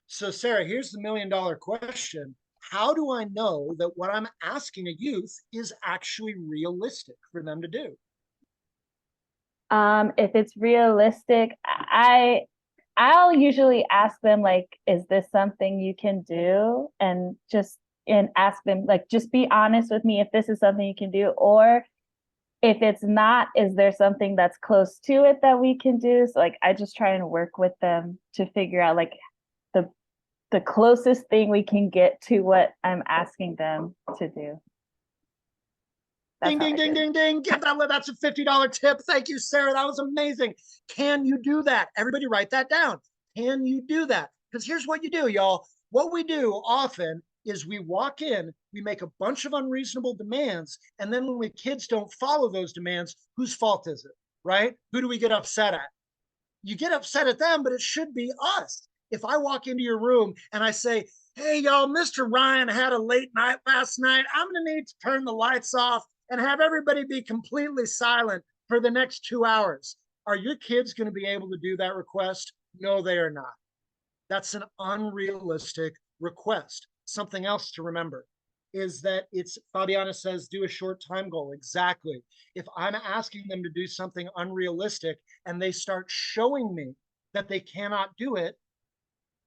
So Sarah, here's the $1 million question. How do I know that what I'm asking a youth is actually realistic for them to do? If it's realistic, I'll usually ask them like, is this something you can do? And ask them like, just be honest with me if this is something you can do, or if it's not, is there something that's close to it that we can do? So like, I just try and work with them to figure out like the closest thing we can get to what I'm asking them to do. Ding, ding, ding, ding, ding. Give that's a $50 tip. Thank you, Sarah. That was amazing. Can you do that? Everybody write that down. Can you do that? Because here's what you do, y'all. What we do often is we walk in, we make a bunch of unreasonable demands, and then when kids don't follow those demands, whose fault is it, right? Who do we get upset at? You get upset at them, but it should be us. If I walk into your room and I say, hey, y'all, Mr. Ryan had a late night last night. I'm going to need to turn the lights off and have everybody be completely silent for the next 2 hours. Are your kids going to be able to do that request? No, they are not. That's an unrealistic request. Something else to remember is that Fabiana says, do a short time goal. Exactly. If I'm asking them to do something unrealistic and they start showing me that they cannot do it,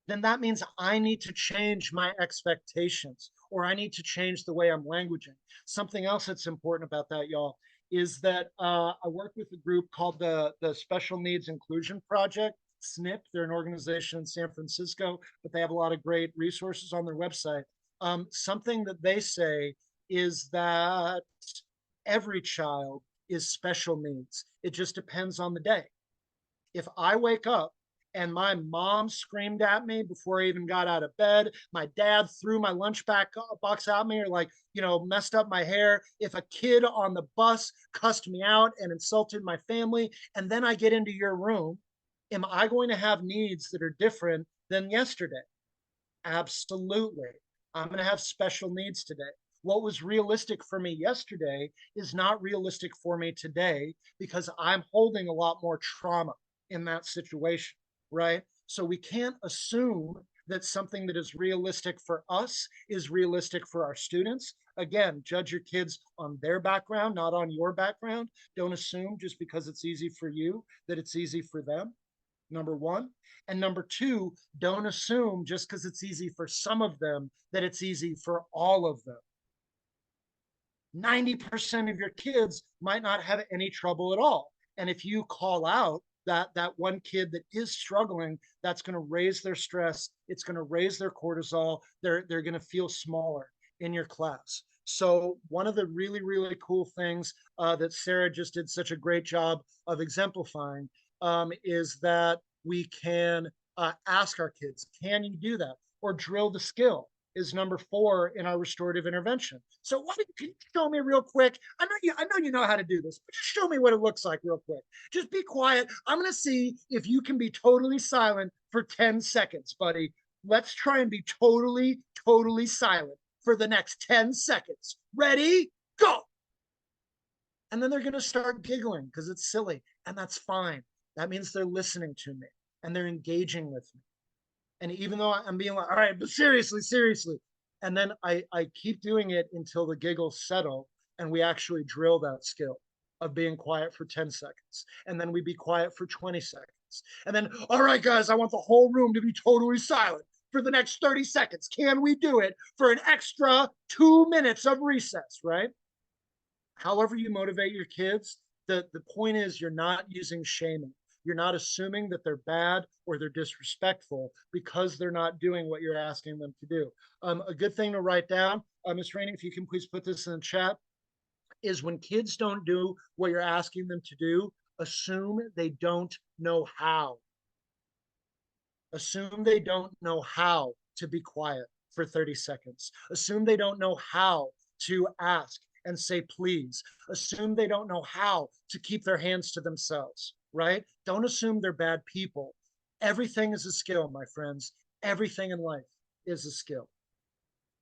then that means I need to change my expectations, or I need to change the way I'm languaging. Something else that's important about that, y'all, is that I work with a group called the Special Needs Inclusion Project, SNP. They're an organization in San Francisco, but they have a lot of great resources on their website. Something that they say is that every child is special needs. It just depends on the day. If I wake up and my mom screamed at me before I even got out of bed, my dad threw my lunch box at me, or like, messed up my hair, if a kid on the bus cussed me out and insulted my family, and then I get into your room, am I going to have needs that are different than yesterday? Absolutely. I'm going to have special needs today. What was realistic for me yesterday is not realistic for me today because I'm holding a lot more trauma in that situation, right? So we can't assume that something that is realistic for us is realistic for our students. Again, judge your kids on their background, not on your background. Don't assume just because it's easy for you that it's easy for them. Number one. And number two, don't assume just because it's easy for some of them that it's easy for all of them. 90% of your kids might not have any trouble at all. And if you call out that one kid that is struggling, that's going to raise their stress. It's going to raise their cortisol. They're going to feel smaller in your class. So one of the really, really cool things that Sarah just did such a great job of exemplifying is that we can ask our kids, can you do that? Or drill the skill. is number 4 in our restorative intervention. So can you show me real quick? I know you know how to do this, but just show me what it looks like real quick. Just be quiet. I'm going to see if you can be totally silent for 10 seconds, buddy. Let's try and be totally, totally silent for the next 10 seconds. Ready? Go. And then they're going to start giggling because it's silly, and that's fine. That means they're listening to me and they're engaging with me. And even though I'm being like, all right, but seriously, and then I keep doing it until the giggles settle and we actually drill that skill of being quiet for 10 seconds. And then we be quiet for 20 seconds. And then, all right, guys, I want the whole room to be totally silent for the next 30 seconds. Can we do it for an extra 2 minutes of recess, right? However you motivate your kids, the point is you're not using shaming. You're not assuming that they're bad or they're disrespectful because they're not doing what you're asking them to do. A good thing to write down, Ms. Rainey, if you can please put this in the chat, is when kids don't do what you're asking them to do, assume they don't know how. Assume they don't know how to be quiet for 30 seconds. Assume they don't know how to ask and say please. Assume they don't know how to keep their hands to themselves, right? Don't assume they're bad people. Everything is a skill, my friends. Everything in life is a skill.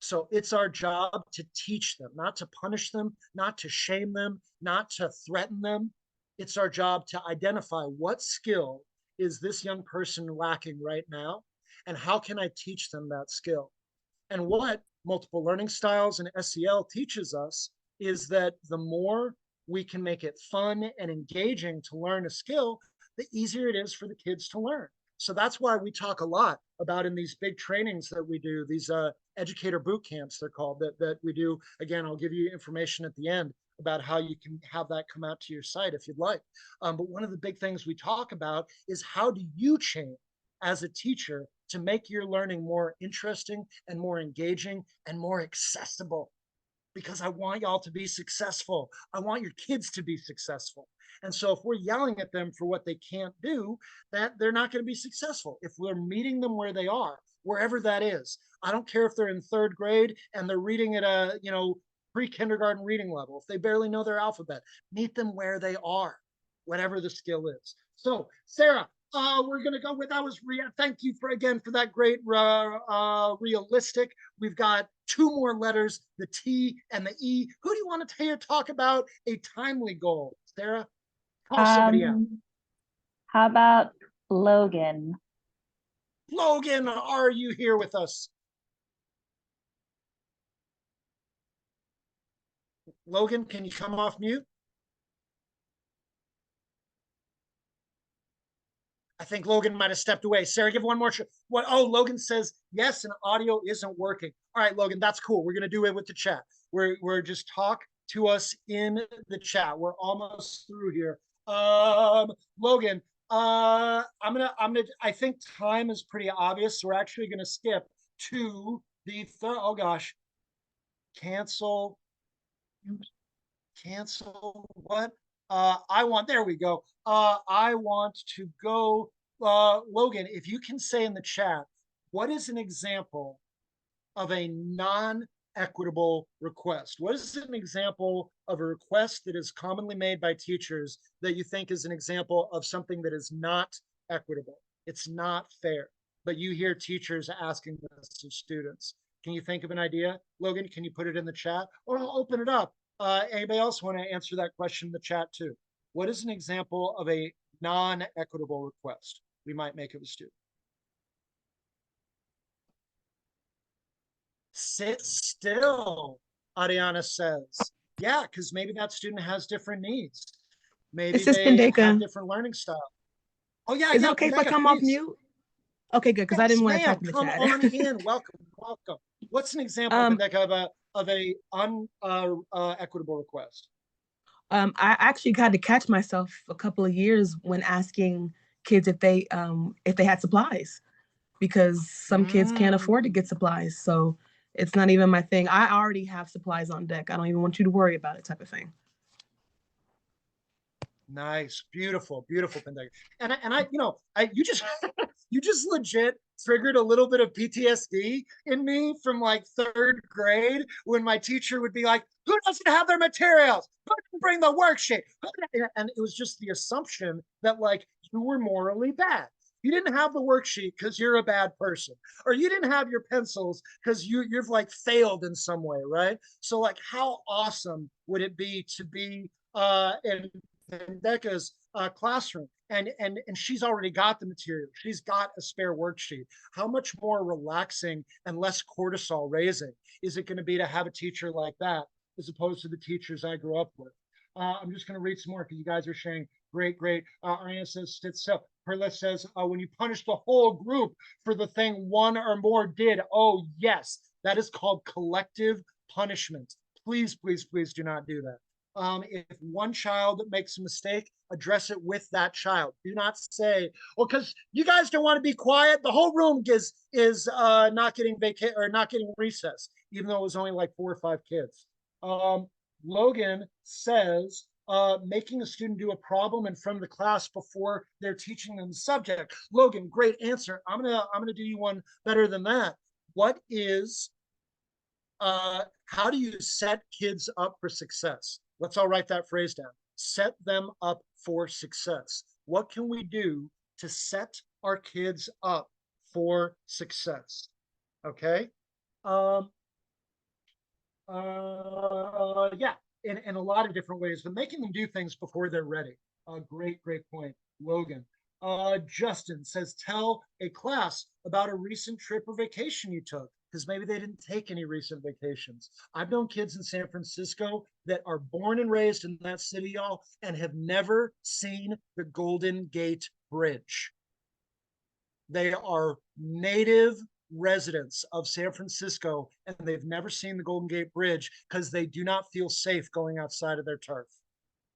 So it's our job to teach them, not to punish them, not to shame them, not to threaten them. It's our job to identify what skill is this young person lacking right now, and how can I teach them that skill? And what multiple learning styles and SEL teaches us is that the more we can make it fun and engaging to learn a skill, the easier it is for the kids to learn. So that's why we talk a lot about in these big trainings that we do, these educator boot camps, they're called, that we do. Again, I'll give you information at the end about how you can have that come out to your site if you'd like. But one of the big things we talk about is how do you change as a teacher to make your learning more interesting and more engaging and more accessible? Because I want y'all to be successful. I want your kids to be successful. And so if we're yelling at them for what they can't do, that they're not going to be successful. If we're meeting them where they are, wherever that is, I don't care if they're in 3rd grade and they're reading at a, pre-kindergarten reading level. If they barely know their alphabet, meet them where they are, whatever the skill is. So Sarah, we're going to go with, thank you for that great realistic. We've got 2 more letters, the T and the E. Who do you want to talk about a timely goal? Sarah, call somebody out. How about Logan? Logan, are you here with us? Logan, can you come off mute? I think Logan might have stepped away. Sarah, give one more shot. Logan says yes, and audio isn't working. All right, Logan, that's cool. We're gonna do it with the chat. We're just talk to us in the chat. We're almost through here. Logan, I think time is pretty obvious. So we're actually gonna skip to the third. Oh gosh, cancel what? There we go. I want to go, Logan, if you can say in the chat, what is an example of a non-equitable request? What is an example of a request that is commonly made by teachers that you think is an example of something that is not equitable? It's not fair, but you hear teachers asking this of students. Can you think of an idea? Logan, can you put it in the chat? Or I'll open it up. Anybody else want to answer that question in the chat too? What is an example of a non-equitable request we might make of a student? Sit still, Ariana says. Yeah, because maybe that student has different needs. Maybe they have different learning style. Oh yeah, is it okay if I come off mute? Okay, good, because I didn't want to type in the chat. Come on in. Welcome. What's an example of a unequitable request? I actually had to catch myself a couple of years when asking kids if they had supplies, because some kids can't afford to get supplies. So it's not even my thing. I already have supplies on deck. I don't even want you to worry about it, type of thing. Nice, beautiful, beautiful, Pendega. And I, you just you just legit triggered a little bit of PTSD in me from like third grade when my teacher would be like, "Who doesn't have their materials? Who didn't bring the worksheet?" And it was just the assumption that like you were morally bad. You didn't have the worksheet because you're a bad person, or you didn't have your pencils because you've like failed in some way, right? So like, how awesome would it be to be in Becca's classroom, and she's already got the material. She's got a spare worksheet. How much more relaxing and less cortisol raising is it going to be to have a teacher like that as opposed to the teachers I grew up with? I'm just going to read some more because you guys are sharing. Great, great. Ariana says, sit still. Perla says, when you punish the whole group for the thing one or more did. Oh, yes, that is called collective punishment. Please, please, please do not do that. If one child makes a mistake, address it with that child. Do not say, well, because you guys don't want to be quiet. The whole room is not getting not getting recess, even though it was only like 4 or 5 kids. Logan says, making a student do a problem in front of the class before they're teaching them the subject. Logan, great answer. I'm gonna do you one better than that. What is how do you set kids up for success? Let's all write that phrase down. Set them up for success. What can we do to set our kids up for success? Okay. Yeah, in a lot of different ways, but making them do things before they're ready. Great, great point, Logan. Justin says, tell a class about a recent trip or vacation you took, because maybe they didn't take any recent vacations. I've known kids in San Francisco that are born and raised in that city, y'all, and have never seen the Golden Gate Bridge. They are native residents of San Francisco, and they've never seen the Golden Gate Bridge because they do not feel safe going outside of their turf.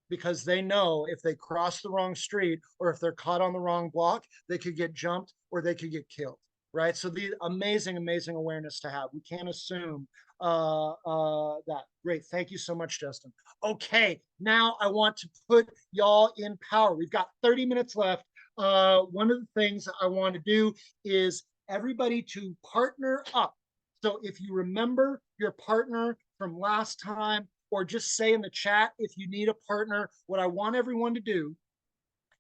Because they know if they cross the wrong street or if they're caught on the wrong block, they could get jumped or they could get killed, right? So the amazing, amazing awareness to have. We can't assume that. Great. Thank you so much, Justin. Okay, now I want to put y'all in power. We've got 30 minutes left. One of the things I want to do is everybody to partner up. So if you remember your partner from last time, or just say in the chat if you need a partner, what I want everyone to do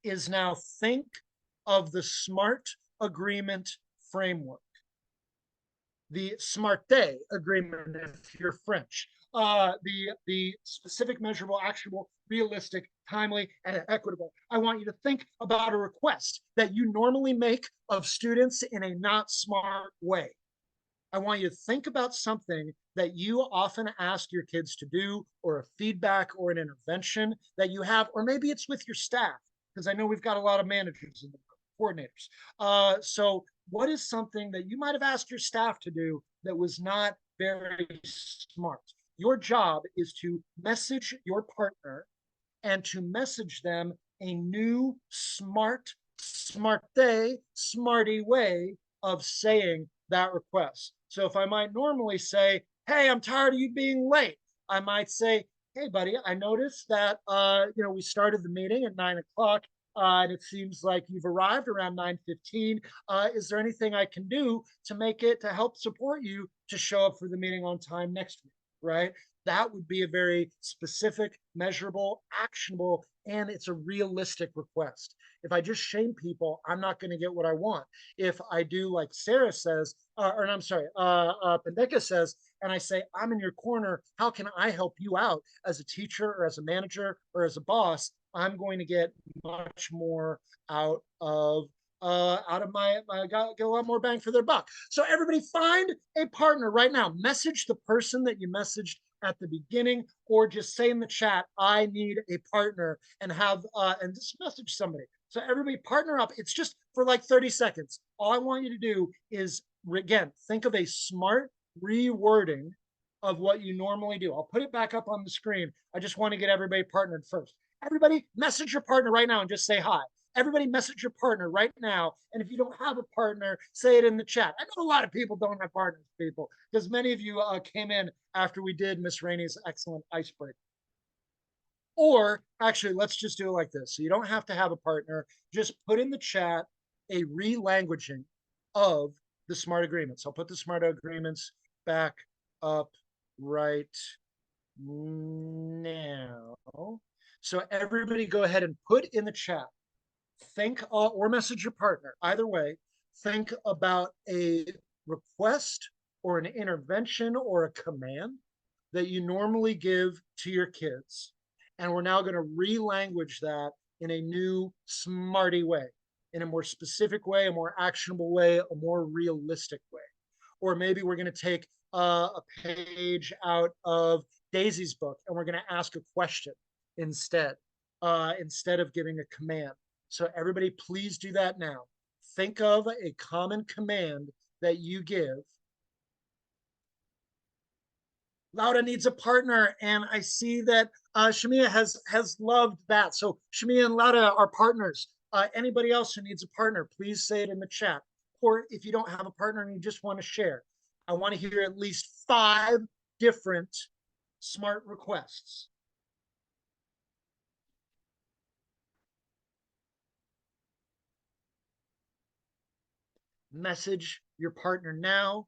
is now think of the SMART agreement framework. The SMARTE agreement, if you're French. The specific, measurable, actionable, realistic, timely, and equitable. I want you to think about a request that you normally make of students in a not smart way. I want you to think about something that you often ask your kids to do, or a feedback or an intervention that you have, or maybe it's with your staff, because I know we've got a lot of managers and coordinators. So what is something that you might have asked your staff to do that was not very smart? Your job is to message your partner and to message them a new smart, smarty way of saying that request. So if I might normally say, hey, I'm tired of you being late, I might say, hey, buddy, I noticed that, we started the meeting at 9 o'clock. And it seems like you've arrived around 9:15. Is there anything I can do to help support you to show up for the meeting on time next week, right? That would be a very specific, measurable, actionable, and it's a realistic request. If I just shame people, I'm not going to get what I want. If I do like Sarah says, Pendeka says, and I say, I'm in your corner, how can I help you out as a teacher or as a manager or as a boss? I'm going to get much more out of get a lot more bang for their buck. So everybody find a partner right now. Message the person that you messaged at the beginning, or just say in the chat, I need a partner, and and just message somebody. So everybody partner up. It's just for like 30 seconds. All I want you to do is, again, think of a smart rewording of what you normally do. I'll put it back up on the screen. I just want to get everybody partnered first. Everybody message your partner right now and just say hi. Everybody message your partner right now. And if you don't have a partner, say it in the chat. I know a lot of people don't have partners, people, because many of you came in after we did Miss Rainey's excellent icebreaker. Or actually, let's just do it like this. So you don't have to have a partner. Just put in the chat a re-languaging of the SMART agreements. I'll put the SMART agreements back up right now. So everybody go ahead and put in the chat, think or message your partner, either way, think about a request or an intervention or a command that you normally give to your kids. And we're now going to re-language that in a new smarty way, in a more specific way, a more actionable way, a more realistic way. Or maybe we're going to take a page out of Daisy's book and we're going to ask a question instead of giving a command. So everybody, please do that now. Think of a common command that you give. Laura needs a partner, and I see that Shamia has loved that. So Shamia and Laura are partners. Anybody else who needs a partner, please say it in the chat. Or if you don't have a partner and you just want to share, I want to hear at least 5 different SMART requests. Message your partner now.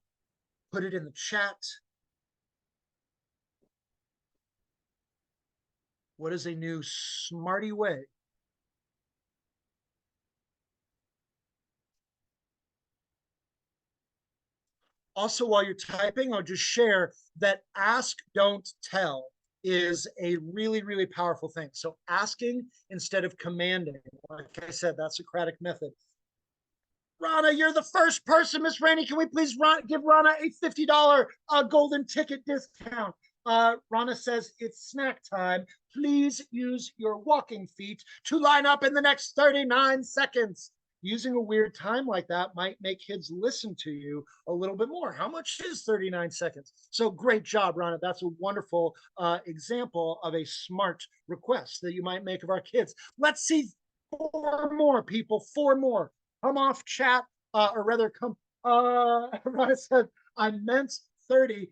Put it in the chat. What is a new smarty way? Also, while you're typing, I'll just share that ask, don't tell is a really, really powerful thing. So asking instead of commanding. Like I said, that Socratic method. Rana, you're the first person. Miss Rainey, can we please give Rana a $50 golden ticket discount? Rana says it's snack time. Please use your walking feet to line up in the next 39 seconds. Using a weird time like that might make kids listen to you a little bit more. How much is 39 seconds? So great job, Rana. That's a wonderful example of a SMART request that you might make of our kids. Let's see 4 more people, 4 more. Come off chat, or rather come, Rana said, I meant 30.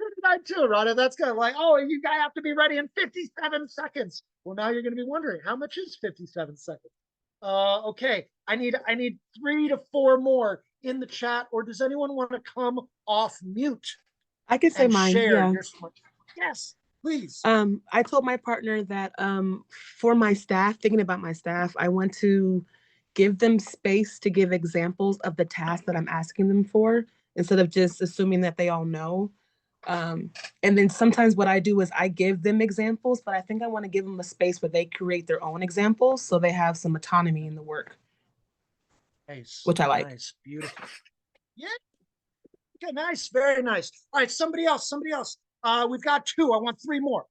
39 too, Rana. That's kind of like, oh, you guys have to be ready in 57 seconds. Well, now you're going to be wondering, how much is 57 seconds? Okay, I need 3 to 4 more in the chat, or does anyone want to come off mute? I can say mine, share yeah. your SMART? Yes, please. I told my partner that for my staff, thinking about my staff, I want to give them space to give examples of the task that I'm asking them for, instead of just assuming that they all know. And then sometimes what I do is I give them examples, but I think I want to give them a space where they create their own examples so they have some autonomy in the work. Nice. Which I like. Nice. Beautiful. Yeah. Okay, nice. Very nice. All right, somebody else. We've got 2. I want 3 more.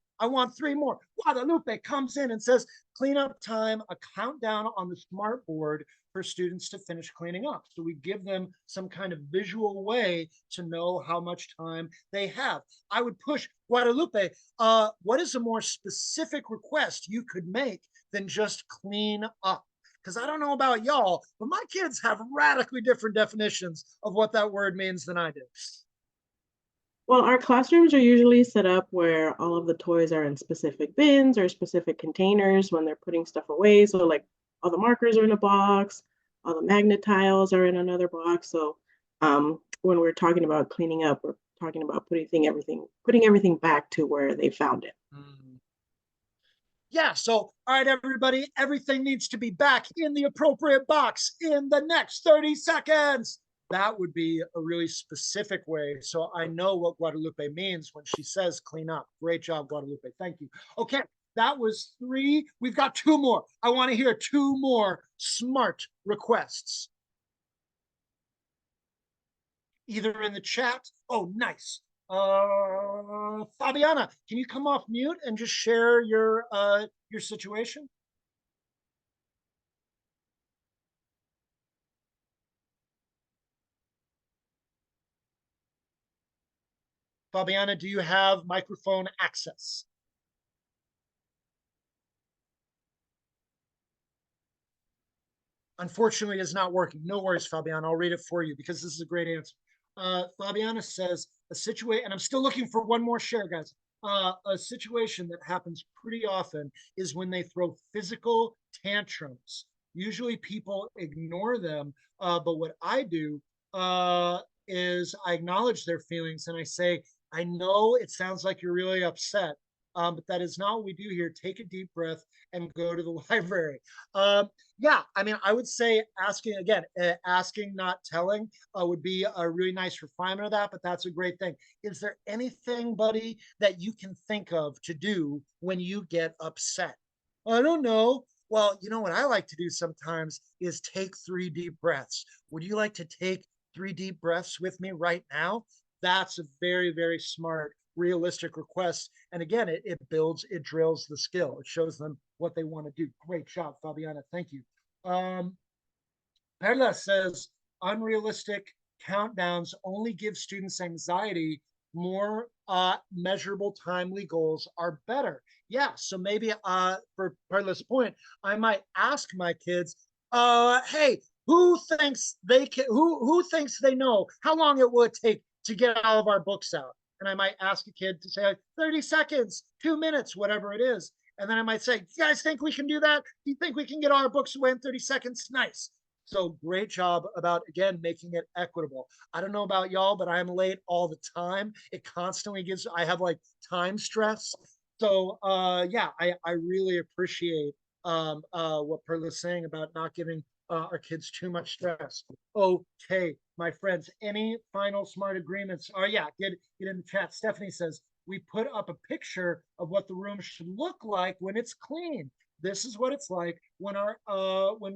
Guadalupe comes in and says, cleanup time, a countdown on the SMART board for students to finish cleaning up. So we give them some kind of visual way to know how much time they have. I would push Guadalupe, what is a more specific request you could make than just clean up? Because I don't know about y'all, but my kids have radically different definitions of what that word means than I do. Well, our classrooms are usually set up where all of the toys are in specific bins or specific containers when they're putting stuff away. So like all the markers are in a box, all the magnet tiles are in another box. So when we're talking about cleaning up, we're talking about putting everything back to where they found it. Yeah, so all right, everybody, everything needs to be back in the appropriate box in the next 30 seconds. That would be a really specific way. So I know what Guadalupe means when she says clean up. Great job, Guadalupe. Thank you. Okay, that was 3. We've got 2 more. I want to hear 2 more SMART requests. Either in the chat. Oh, nice. Fabiana, can you come off mute and just share your situation? Fabiana, do you have microphone access? Unfortunately, it's not working. No worries, Fabiana. I'll read it for you because this is a great answer. Fabiana says, a situation, and I'm still looking for 1 more share, guys. A situation that happens pretty often is when they throw physical tantrums. Usually people ignore them, but what I do is I acknowledge their feelings and I say, I know it sounds like you're really upset, but that is not what we do here. Take a deep breath and go to the library. Yeah, I mean, I would say asking again, asking, not telling, would be a really nice refinement of that, but that's a great thing. Is there anything, buddy, that you can think of to do when you get upset? I don't know. Well, you know what I like to do sometimes is take 3 deep breaths. Would you like to take 3 deep breaths with me right now? That's a very, very smart, realistic request. And again, it builds, it drills the skill. It shows them what they want to do. Great job, Fabiana. Thank you. Perla says unrealistic countdowns only give students anxiety. More measurable, timely goals are better. Yeah, so maybe for Perla's point, I might ask my kids, hey, who thinks they can? Who thinks they know how long it would take to get all of our books out? And I might ask a kid to say 30 seconds, 2 minutes, whatever it is. And then I might say, you guys think we can do that? Do you think we can get all our books away in 30 seconds? Nice. So great job about, again, making it equitable. I don't know about y'all, but I'm late all the time. It constantly gives, I have like time stress. So yeah, I really appreciate what Perla's saying about not giving our kids too much stress. Okay, my friends, any final smart agreements? Oh yeah, get in the chat. Stephanie says, we put up a picture of what the room should look like when it's clean. This is what it's like when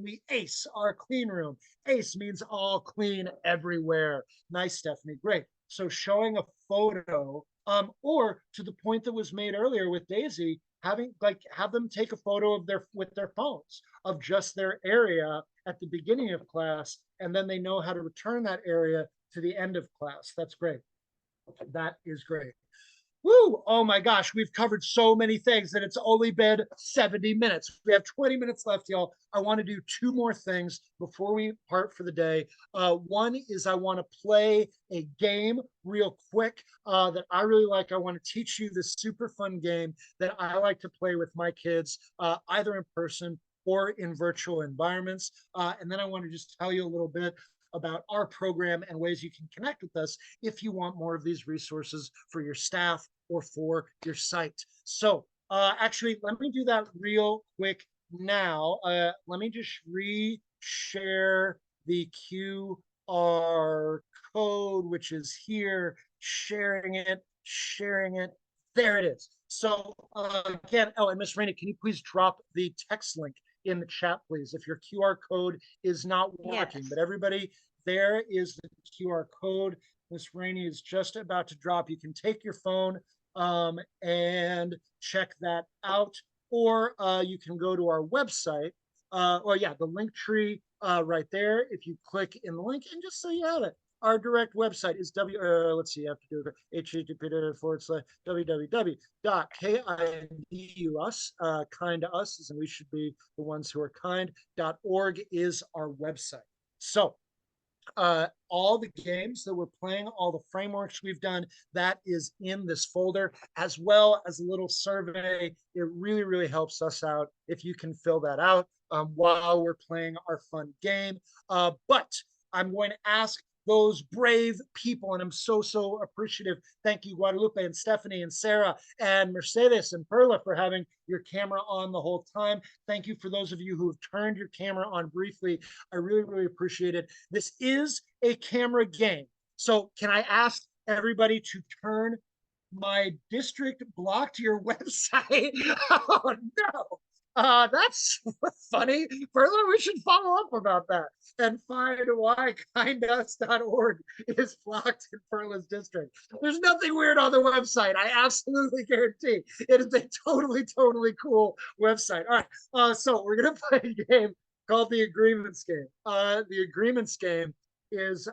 we ace our clean room. Ace means all clean everywhere. Nice, Stephanie. Great. So showing a photo, or to the point that was made earlier with Daisy, have them take a photo of with their phones of just their area at the beginning of class, and then they know how to return that area to the end of class. That's great. That is great. Woo! Oh my gosh, we've covered so many things and it's only been 70 minutes. We have 20 minutes left, y'all. I want to do 2 more things before we part for the day. One is I want to play a game real quick that I really like. I want to teach you this super fun game that I like to play with my kids, either in person or in virtual environments. And then I want to just tell you a little bit about our program and ways you can connect with us if you want more of these resources for your staff or for your site. So actually, let me do that real quick now. Let me just re-share the QR code, which is here, sharing it. There it is. So again, oh, and Miss Rainey, can you please drop the text link in the chat, please, if your QR code is not working. Yes. But everybody, there is the QR code. Miss Rainey is just about to drop. You can take your phone and check that out, or you can go to our website. Or yeah, the link tree right there. If you click in the link, and just so you have it, our direct website is let's see, you have to do it, http://www.kindus, kind to us, and we should be the ones who are kind.org is our website. So all the games that we're playing, all the frameworks we've done, that is in this folder, as well as a little survey. It really, really helps us out if you can fill that out while we're playing our fun game. But I'm going to ask those brave people, and I'm so appreciative. Thank you, Guadalupe and Stephanie and Sarah and Mercedes and Perla, for having your camera on the whole time. Thank you for those of you who have turned your camera on briefly. I really, really appreciate it. This is a camera game. So can I ask everybody to turn my district block to your website? Oh no. That's funny. Perla, we should follow up about that and find why kindus.org is blocked in Perla's district. There's nothing weird on the website. I absolutely guarantee it is a totally cool website. All right, so we're gonna play a game called the Agreements Game. The Agreements Game is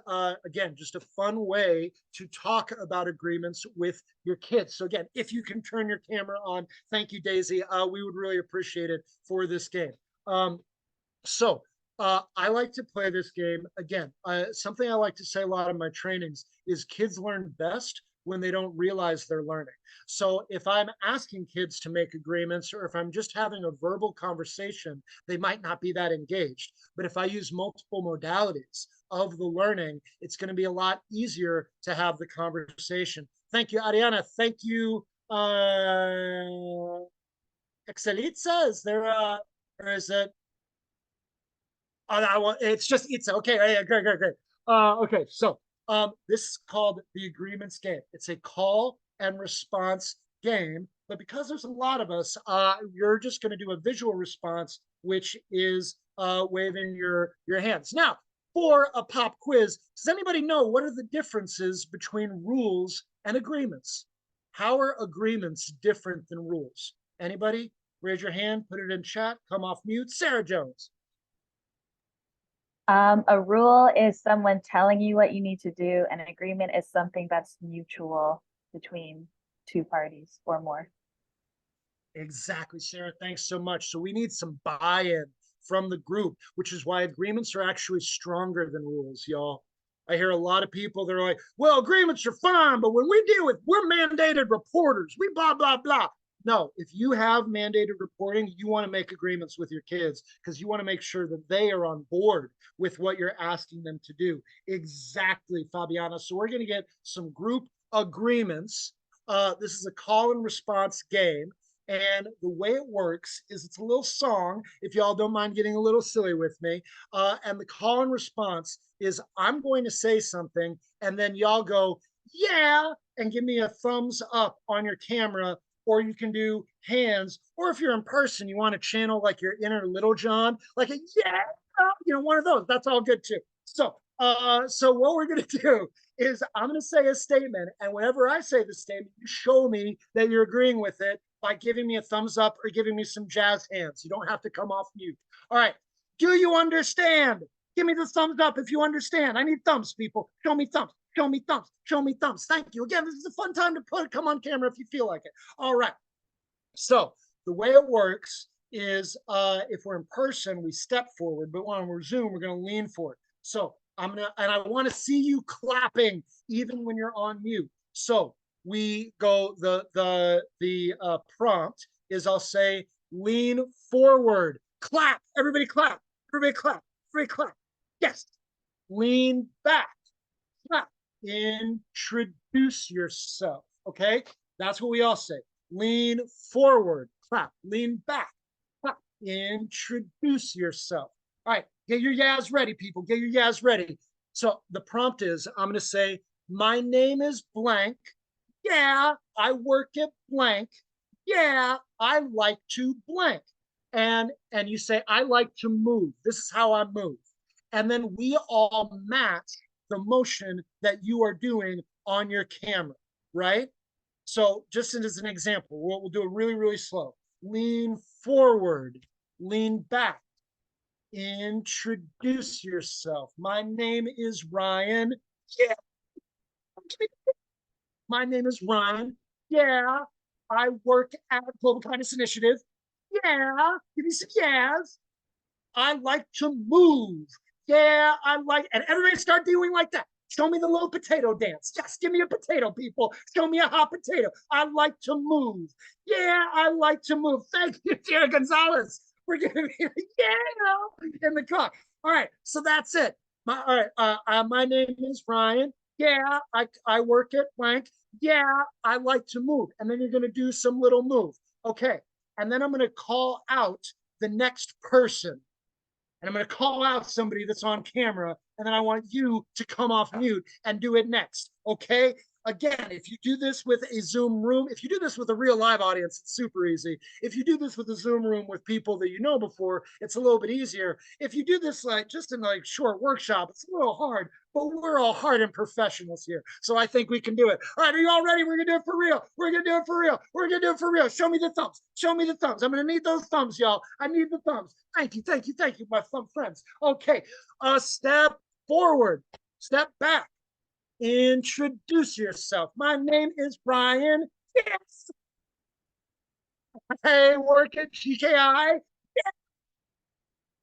again just a fun way to talk about agreements with your kids. So again, if you can turn your camera on, thank you, Daisy. We would really appreciate it for this game. So I like to play this game again. Something I like to say a lot in my trainings is kids learn best when they don't realize they're learning. So if I'm asking kids to make agreements, or if I'm just having a verbal conversation, they might not be that engaged. But if I use multiple modalities of the learning, it's going to be a lot easier to have the conversation. Thank you, Ariana. Thank you, Excelitza. Is there or is it? It's just it's okay. Yeah, great. Okay, so this is called the agreements game. It's a call and response game, but because there's a lot of us, you're just going to do a visual response, which is waving your hands. Now, for a pop quiz, does anybody know what are the differences between rules and agreements? How are agreements different than rules? Anybody? Raise your hand, put it in chat, come off mute. Sarah Jones. A rule is someone telling you what you need to do, and an agreement is something that's mutual between two parties or more. Exactly, Sarah. Thanks so much. So we need some buy-in from the group, which is why agreements are actually stronger than rules, y'all. I hear a lot of people that are like, well, agreements are fine, but when we deal with, we're mandated reporters, we blah, blah, blah. No, if you have mandated reporting, you want to make agreements with your kids because you want to make sure that they are on board with what you're asking them to do. Exactly, Fabiana. So we're going to get some group agreements. This is a call and response game. And the way it works is it's a little song, if y'all don't mind getting a little silly with me. And the call and response is I'm going to say something, and then y'all go, yeah, and give me a thumbs up on your camera, or you can do hands, or if you're in person, you want to channel like your inner Little John, like a yeah, one of those. That's all good too. So what we're going to do is I'm going to say a statement, and whenever I say the statement, you show me that you're agreeing with it by giving me a thumbs up or giving me some jazz hands. You don't have to come off mute. All right. Do you understand? Give me the thumbs up if you understand. I need thumbs, people. Show me thumbs. Show me thumbs. Show me thumbs. Thank you. Again, this is a fun time to come on camera if you feel like it. All right. So the way it works is if we're in person, we step forward, but when we're Zoom, we're going to lean forward. So and I want to see you clapping even when you're on mute. So we go, the prompt is I'll say, lean forward, clap, everybody clap, everybody clap, everybody clap. Yes, lean back, clap, introduce yourself. Okay, that's what we all say. Lean forward, clap, lean back, clap, introduce yourself. All right, get your yas ready, people, get your yas ready. So the prompt is, I'm going to say, my name is blank. Yeah, I work at blank. Yeah, I like to blank. And you say, I like to move. This is how I move. And then we all match the motion that you are doing on your camera, right? So just as an example, we'll do it really, really slow. Lean forward, lean back, introduce yourself. My name is Ryan. Yeah. My name is Ryan. Yeah. I work at Global Kindness Initiative. Yeah. Give me some yes. I like to move. Yeah, I like, and everybody start doing like that. Show me the little potato dance. Yes, give me a potato, people. Show me a hot potato. I like to move. Yeah, I like to move. Thank you, Tara Gonzalez, for giving me yeah in the car. All right, so that's it. My name is Ryan. Yeah, I work at blank. Yeah, I like to move. And then you're going to do some little move. Okay, and then I'm going to call out the next person. And I'm going to call out somebody that's on camera, and then I want you to come off mute and do it next, okay? Again, if you do this with a Zoom room, if you do this with a real live audience, it's super easy. If you do this with a Zoom room with people that you know before, it's a little bit easier. If you do this like just in like short workshop, it's a little hard, but we're all hardened professionals here. So I think we can do it. All right, are you all ready? We're going to do it for real. We're going to do it for real. We're going to do it for real. Show me the thumbs. Show me the thumbs. I'm going to need those thumbs, y'all. I need the thumbs. Thank you, thank you, thank you, my thumb friends. Okay, step forward, step back. Introduce yourself. My name is Brian. Yes. I work at GKI. Yes.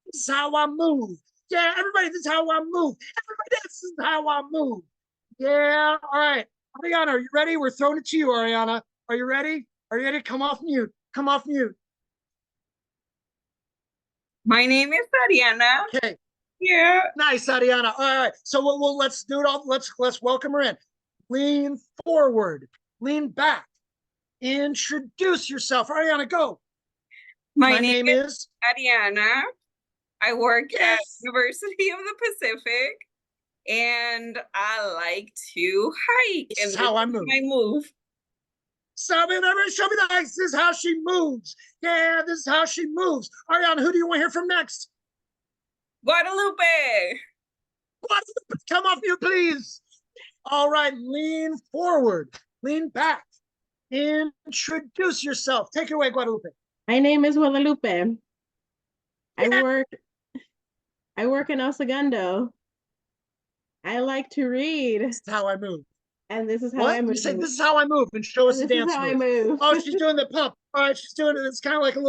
This is how I move. Yeah, everybody, this is how I move. Everybody, this is how I move. Yeah, all right. Ariana, are you ready? We're throwing it to you, Ariana. Are you ready? Are you ready? Come off mute. Come off mute. My name is Ariana. Okay. Yeah. Nice, Ariana. All right. So let's do it all. Let's welcome her in. Lean forward. Lean back. Introduce yourself. Ariana, go. My name is Ariana. I work at Yes. University of the Pacific, and I like to hike. This And is how I this is move. my move. Show me the ice. This is how she moves. Yeah, this is how she moves. Ariana, who do you want to hear from next? Guadalupe. Guadalupe, come off mute, please. All right, lean forward, lean back. Introduce yourself. Take it away, Guadalupe. My name is Guadalupe. I work in El Segundo. I like to read. This is how I move. And this is how What? I move. You say this is how I move and show us the This is dance how I move. move. Oh, she's doing the pump. All right, she's doing it. It's kind of like a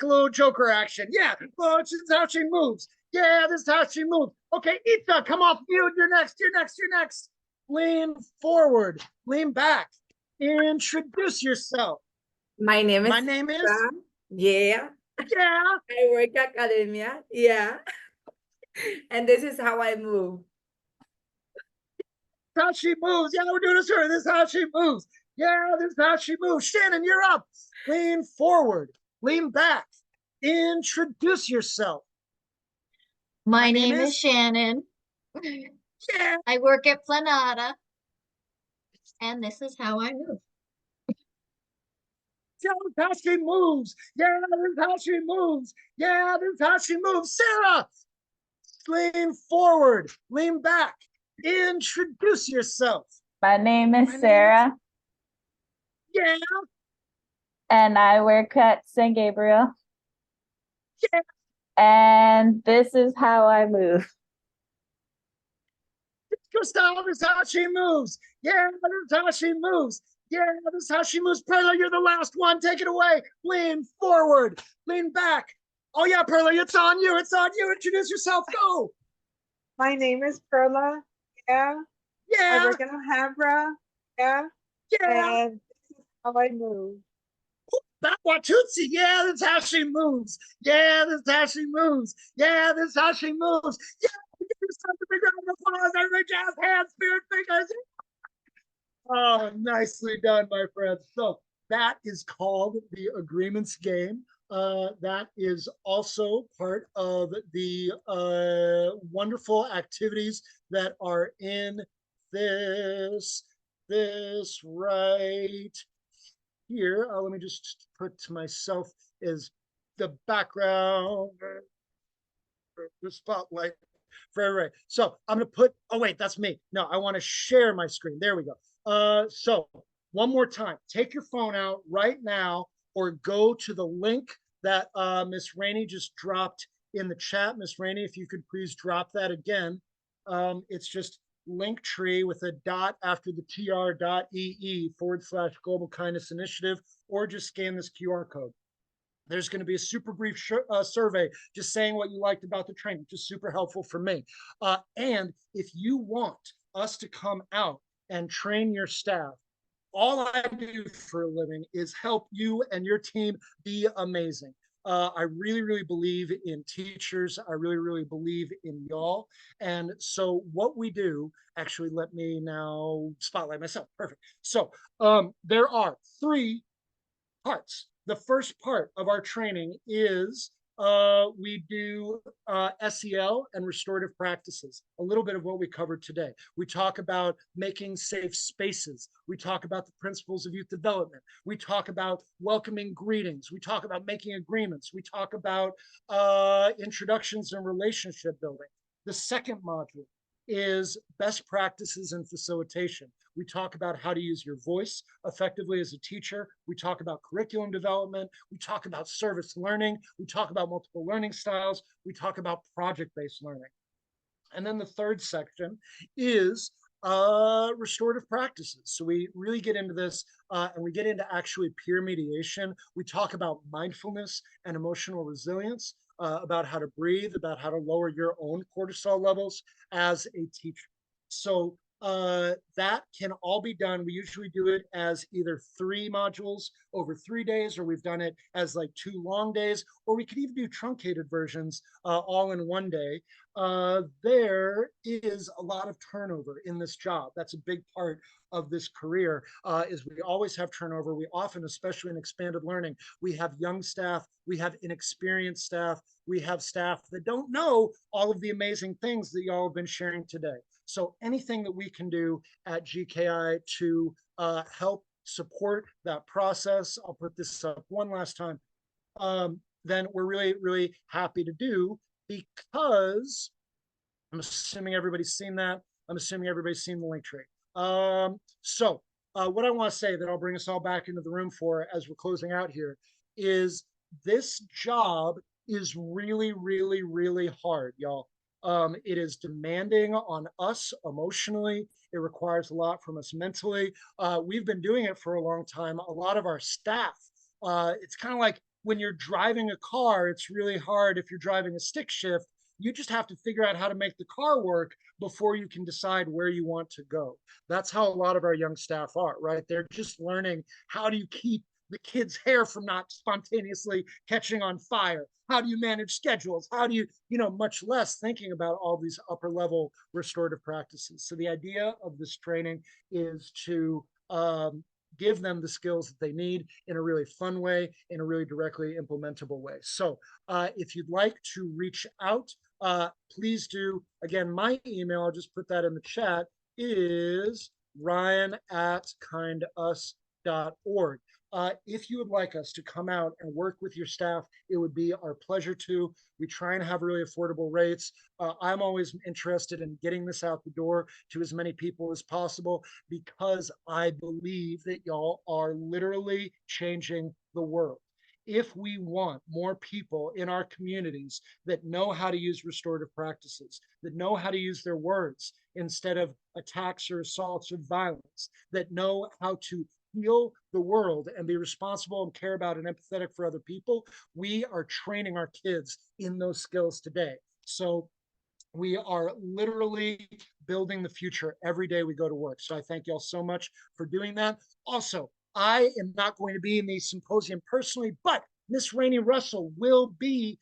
little Joker action. Yeah. Oh, this is how she moves. Yeah, this is how she moves. Okay, Ita, come off mute. You're next. You're next. You're next. Lean forward. Lean back. Introduce yourself. My name is Sam. Yeah. Yeah. I work at academia. Yeah. And this is how I move. How she moves. Yeah, we're doing this to her. This is how she moves. Yeah, this is how she moves. Shannon, you're up. Lean forward. Lean back. Introduce yourself. My name is Shannon. Yeah. I work at Planada. And this is how I move. Yeah, this is how she moves. Yeah, this is how she moves. Yeah, this is how she moves. Sarah, lean forward. Lean back. Introduce yourself. My name is Sarah. Yeah. And I work at St. Gabriel. Yeah. And this is how I move. Gustav, this is how she moves. Yeah, this is how she moves. Yeah, this is how she moves. Perla, you're the last one. Take it away. Lean forward. Lean back. Oh, yeah, Perla, it's on you. It's on you. Introduce yourself. Go. My name is Perla. Yeah. Yeah. I work in Alhambra. Yeah. Yeah. And this is how I move. That Watutsi. Yeah, this is how she moves. Yeah, this is how she moves. Yeah, this is how she moves. Yeah, give yourself a big round of applause. Everybody jazz hands, spirit fingers. Oh, nicely done, my friends. So that is called the agreements game. That is also part of the wonderful activities that are in this right here. Let me just put to myself as the background, the spotlight for everybody. So I'm going to put, oh wait, that's me. No, I want to share my screen. There we go. So one more time, take your phone out right now or go to the link that Miss Rainey just dropped in the chat. Miss Rainey, if you could please drop that again. It's just Linktree with a dot after the tr.ee/Global Kindness Initiative, or just scan this QR code. There's going to be a super brief survey just saying what you liked about the training, just super helpful for me. And if you want us to come out and train your staff, all I do for a living is help you and your team be amazing. I really, really believe in teachers. I really, really believe in y'all. And so what we do, actually, let me now spotlight myself. Perfect. So there are 3 parts. The first part of our training is we do SEL and restorative practices, a little bit of what we covered today. We talk about making safe spaces. We talk about the principles of youth development. We talk about welcoming greetings. We talk about making agreements. We talk about introductions and relationship building. The second module is best practices in facilitation. We talk about how to use your voice effectively as a teacher. We talk about curriculum development. We talk about service learning. We talk about multiple learning styles. We talk about project-based learning. And then the third section is restorative practices. So we really get into this and we get into actually peer mediation. We talk about mindfulness and emotional resilience, about how to breathe, about how to lower your own cortisol levels as a teacher. So that can all be done. We usually do it as either 3 modules over 3 days, or we've done it as like 2 long days, or we could even do truncated versions all in 1 day. There is a lot of turnover in this job. That's a big part of this career, is we always have turnover. We often, especially in expanded learning, we have young staff, we have inexperienced staff, we have staff that don't know all of the amazing things that y'all have been sharing today. So anything that we can do at GKI to help support that process, I'll put this up one last time, then we're really, really happy to do, because I'm assuming everybody's seen that. I'm assuming everybody's seen the link tree. What I want to say that I'll bring us all back into the room for as we're closing out here is this job is really, really, really hard, y'all. It is demanding on us emotionally. It requires a lot from us mentally. We've been doing it for a long time. A lot of our staff, it's kind of like when you're driving a car, it's really hard if you're driving a stick shift. You just have to figure out how to make the car work before you can decide where you want to go. That's how a lot of our young staff are, right? They're just learning, how do you keep the kids' hair from not spontaneously catching on fire? How do you manage schedules? How do you, much less thinking about all these upper level restorative practices. So the idea of this training is to give them the skills that they need in a really fun way, in a really directly implementable way. So if you'd like to reach out, please do. Again, my email, I'll just put that in the chat, is ryan@kindus.org. If you would like us to come out and work with your staff, it would be our pleasure to. We try and have really affordable rates. I'm always interested in getting this out the door to as many people as possible, because I believe that y'all are literally changing the world. If we want more people in our communities that know how to use restorative practices, that know how to use their words instead of attacks or assaults or violence, that know how to heal the world and be responsible and care about and empathetic for other people, we are training our kids in those skills today. So we are literally building the future every day we go to work. So I thank y'all so much for doing that. Also, I am not going to be in the symposium personally, but Miss Rainey Russell will be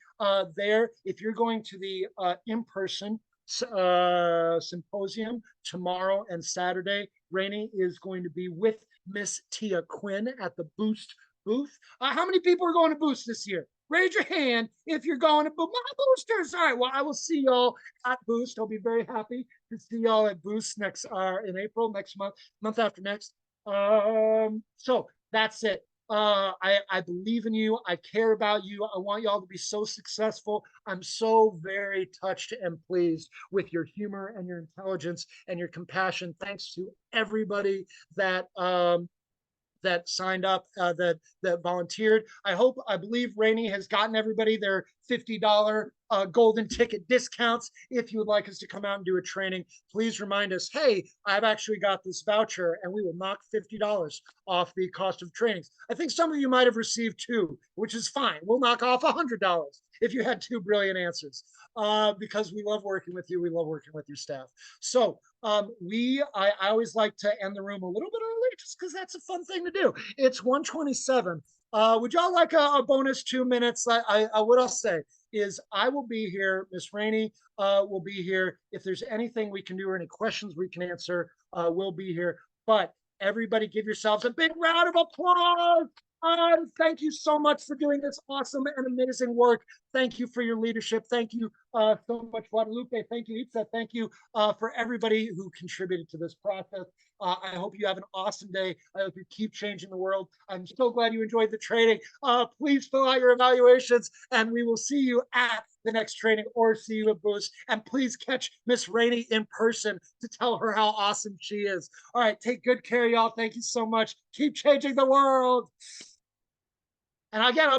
there. If you're going to the in-person symposium tomorrow and Saturday, Rainey is going to be with Miss Tia Quinn at the Boost booth. How many people are going to Boost this year? Raise your hand if you're going to Boost. My boosters. All right. Well, I will see y'all at Boost. I'll be very happy to see y'all at Boost next in April, next month after next. So that's it. I believe in you. I care about you. I want y'all to be so successful. I'm so very touched and pleased with your humor and your intelligence and your compassion. Thanks to everybody that that signed up, that volunteered. I believe Rainey has gotten everybody their $50 golden ticket discounts. If you would like us to come out and do a training, please remind us, hey, I've actually got this voucher, and we will knock $50 off the cost of trainings. I think some of you might have received 2, which is fine. We'll knock off $100 if you had 2 brilliant answers, because we love working with you. We love working with your staff. So I always like to end the room a little bit early, just because that's a fun thing to do. It's 1:27. Would y'all like a bonus 2 minutes? What I'll say is I will be here. Miss Rainey will be here. If there's anything we can do or any questions we can answer, we'll be here. But everybody give yourselves a big round of applause. Thank you so much for doing this awesome and amazing work. Thank you for your leadership. Thank you so much, Guadalupe. Thank you, Itza. Thank you for everybody who contributed to this process. I hope you have an awesome day. I hope you keep changing the world. I'm so glad you enjoyed the training. Please fill out your evaluations, and we will see you at the next training or see you at Boost. And please catch Miss Rainey in person to tell her how awesome she is. All right, take good care, y'all. Thank you so much. Keep changing the world. And again,